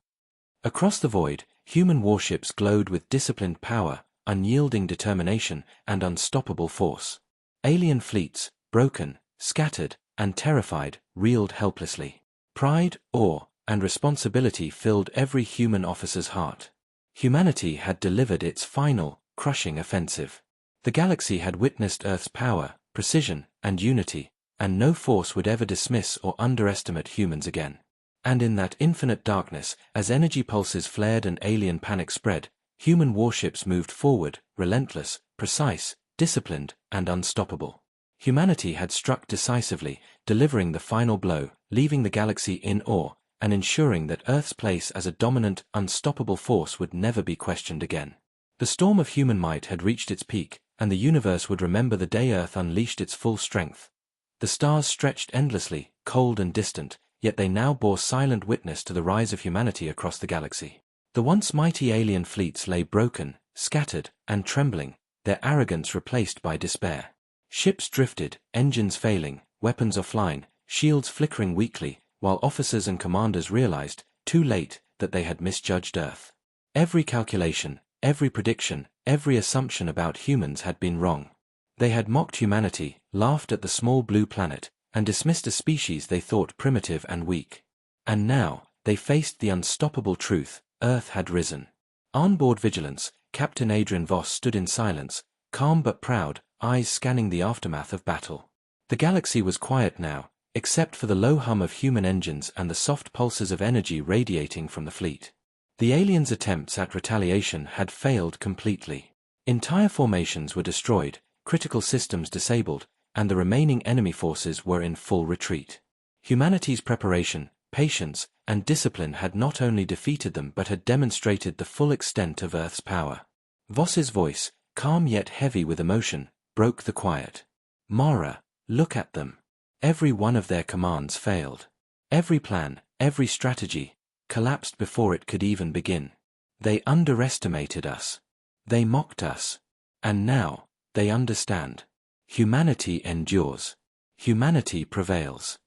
Across the void, human warships glowed with disciplined power, unyielding determination, and unstoppable force. Alien fleets, broken, scattered, and terrified, reeled helplessly. Pride, awe, and responsibility filled every human officer's heart. Humanity had delivered its final, crushing offensive. The galaxy had witnessed Earth's power, precision, and unity, and no force would ever dismiss or underestimate humans again. And in that infinite darkness, as energy pulses flared and alien panic spread, human warships moved forward, relentless, precise, disciplined, and unstoppable. Humanity had struck decisively, delivering the final blow, leaving the galaxy in awe, and ensuring that Earth's place as a dominant, unstoppable force would never be questioned again. The storm of human might had reached its peak, and the universe would remember the day Earth unleashed its full strength. The stars stretched endlessly, cold and distant, yet they now bore silent witness to the rise of humanity across the galaxy. The once mighty alien fleets lay broken, scattered, and trembling, their arrogance replaced by despair. Ships drifted, engines failing, weapons offline, shields flickering weakly, while officers and commanders realized, too late, that they had misjudged Earth. Every calculation, every prediction, every assumption about humans had been wrong. They had mocked humanity, laughed at the small blue planet, and dismissed a species they thought primitive and weak. And now, they faced the unstoppable truth, Earth had risen. On-board vigilance, Captain Adrian Voss stood in silence, calm but proud, eyes scanning the aftermath of battle. The galaxy was quiet now, except for the low hum of human engines and the soft pulses of energy radiating from the fleet. The aliens' attempts at retaliation had failed completely. Entire formations were destroyed, critical systems disabled, and the remaining enemy forces were in full retreat. Humanity's preparation, patience, and discipline had not only defeated them but had demonstrated the full extent of Earth's power. Voss's voice, calm yet heavy with emotion, broke the quiet. "Mara, look at them. Every one of their commands failed. Every plan, every strategy, collapsed before it could even begin. They underestimated us. They mocked us. And now, they understand. Humanity endures. Humanity prevails."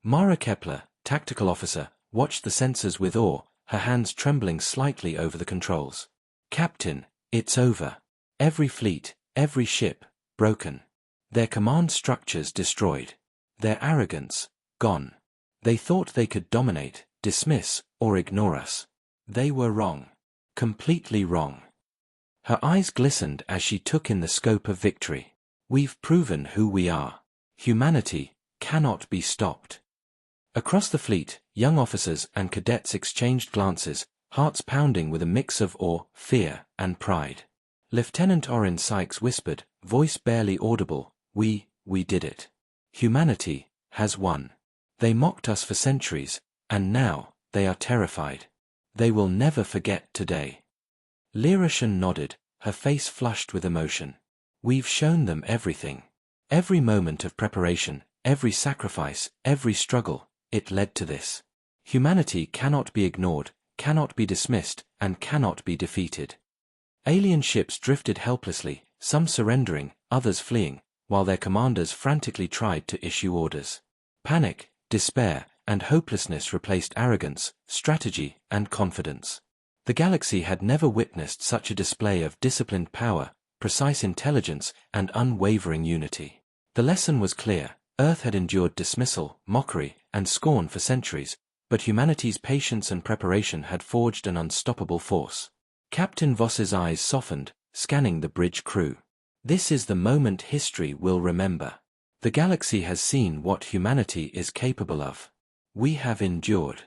Mara Kepler, tactical officer, watched the sensors with awe, her hands trembling slightly over the controls. "Captain, it's over. Every fleet, every ship, broken. Their command structures destroyed. Their arrogance, gone. They thought they could dominate, dismiss, or ignore us. They were wrong. Completely wrong." Her eyes glistened as she took in the scope of victory. "We've proven who we are. Humanity cannot be stopped." Across the fleet, young officers and cadets exchanged glances, hearts pounding with a mix of awe, fear, and pride. Lieutenant Orrin Sykes whispered, voice barely audible, We did it. Humanity has won. They mocked us for centuries, and now, they are terrified. They will never forget today." Lyra Shan nodded, her face flushed with emotion. "We've shown them everything. Every moment of preparation, every sacrifice, every struggle, it led to this. Humanity cannot be ignored, cannot be dismissed, and cannot be defeated." Alien ships drifted helplessly, some surrendering, others fleeing, while their commanders frantically tried to issue orders. Panic, despair, and hopelessness replaced arrogance, strategy, and confidence. The galaxy had never witnessed such a display of disciplined power, precise intelligence, and unwavering unity. The lesson was clear: Earth had endured dismissal, mockery, and scorn for centuries, but humanity's patience and preparation had forged an unstoppable force. Captain Voss's eyes softened, scanning the bridge crew. "This is the moment history will remember. The galaxy has seen what humanity is capable of. We have endured.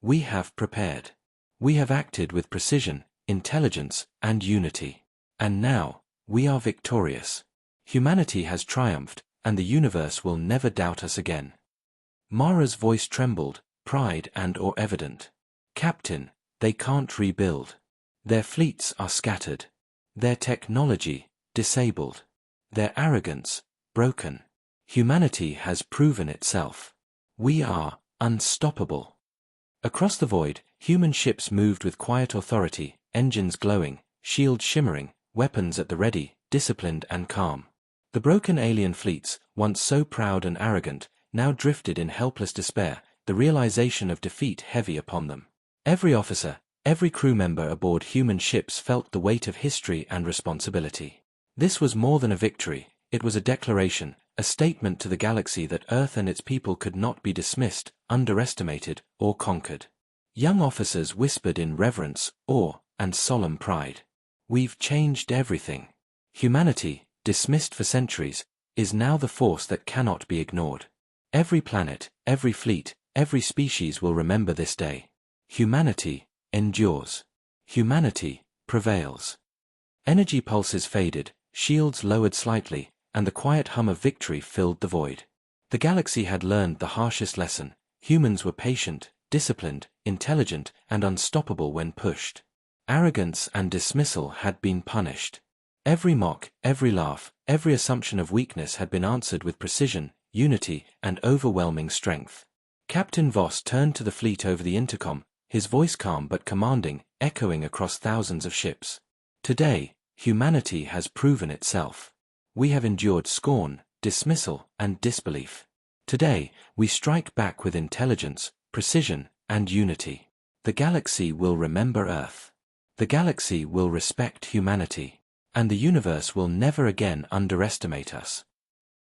We have prepared. We have acted with precision, intelligence, and unity. And now, we are victorious. Humanity has triumphed, and the universe will never doubt us again." Mara's voice trembled, pride and awe evident. "Captain, they can't rebuild. Their fleets are scattered. Their technology, disabled. Their arrogance, broken. Humanity has proven itself. We are unstoppable." Across the void, human ships moved with quiet authority, engines glowing, shields shimmering, weapons at the ready, disciplined and calm. The broken alien fleets, once so proud and arrogant, now drifted in helpless despair, the realization of defeat heavy upon them. Every officer, every crew member aboard human ships felt the weight of history and responsibility. This was more than a victory, it was a declaration, a statement to the galaxy that Earth and its people could not be dismissed, underestimated, or conquered. Young officers whispered in reverence, awe, and solemn pride. "We've changed everything. Humanity, dismissed for centuries, is now the force that cannot be ignored. Every planet, every fleet, every species will remember this day. Humanity endures. Humanity prevails." Energy pulses faded, shields lowered slightly, and the quiet hum of victory filled the void. The galaxy had learned the harshest lesson: humans were patient, disciplined, intelligent, and unstoppable when pushed. Arrogance and dismissal had been punished. Every mock, every laugh, every assumption of weakness had been answered with precision, unity, and overwhelming strength. Captain Voss turned to the fleet over the intercom, his voice calm but commanding, echoing across thousands of ships. "Today, humanity has proven itself. We have endured scorn, dismissal, and disbelief. Today, we strike back with intelligence, precision, and unity. The galaxy will remember Earth. The galaxy will respect humanity. And the universe will never again underestimate us."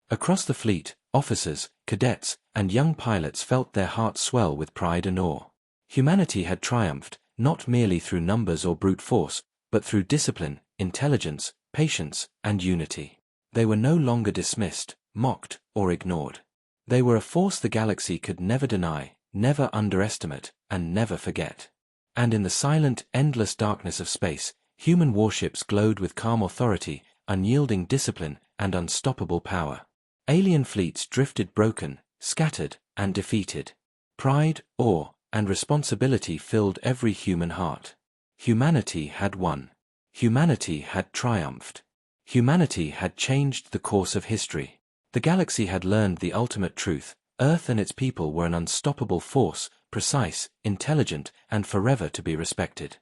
Across the fleet, officers, cadets, and young pilots felt their hearts swell with pride and awe. Humanity had triumphed, not merely through numbers or brute force, but through discipline, intelligence, patience, and unity. They were no longer dismissed, mocked, or ignored. They were a force the galaxy could never deny, never underestimate, and never forget. And in the silent, endless darkness of space, human warships glowed with calm authority, unyielding discipline, and unstoppable power. Alien fleets drifted broken, scattered, and defeated. Pride, awe, and responsibility filled every human heart. Humanity had won. Humanity had triumphed. Humanity had changed the course of history. The galaxy had learned the ultimate truth: Earth and its people were an unstoppable force, precise, intelligent, and forever to be respected.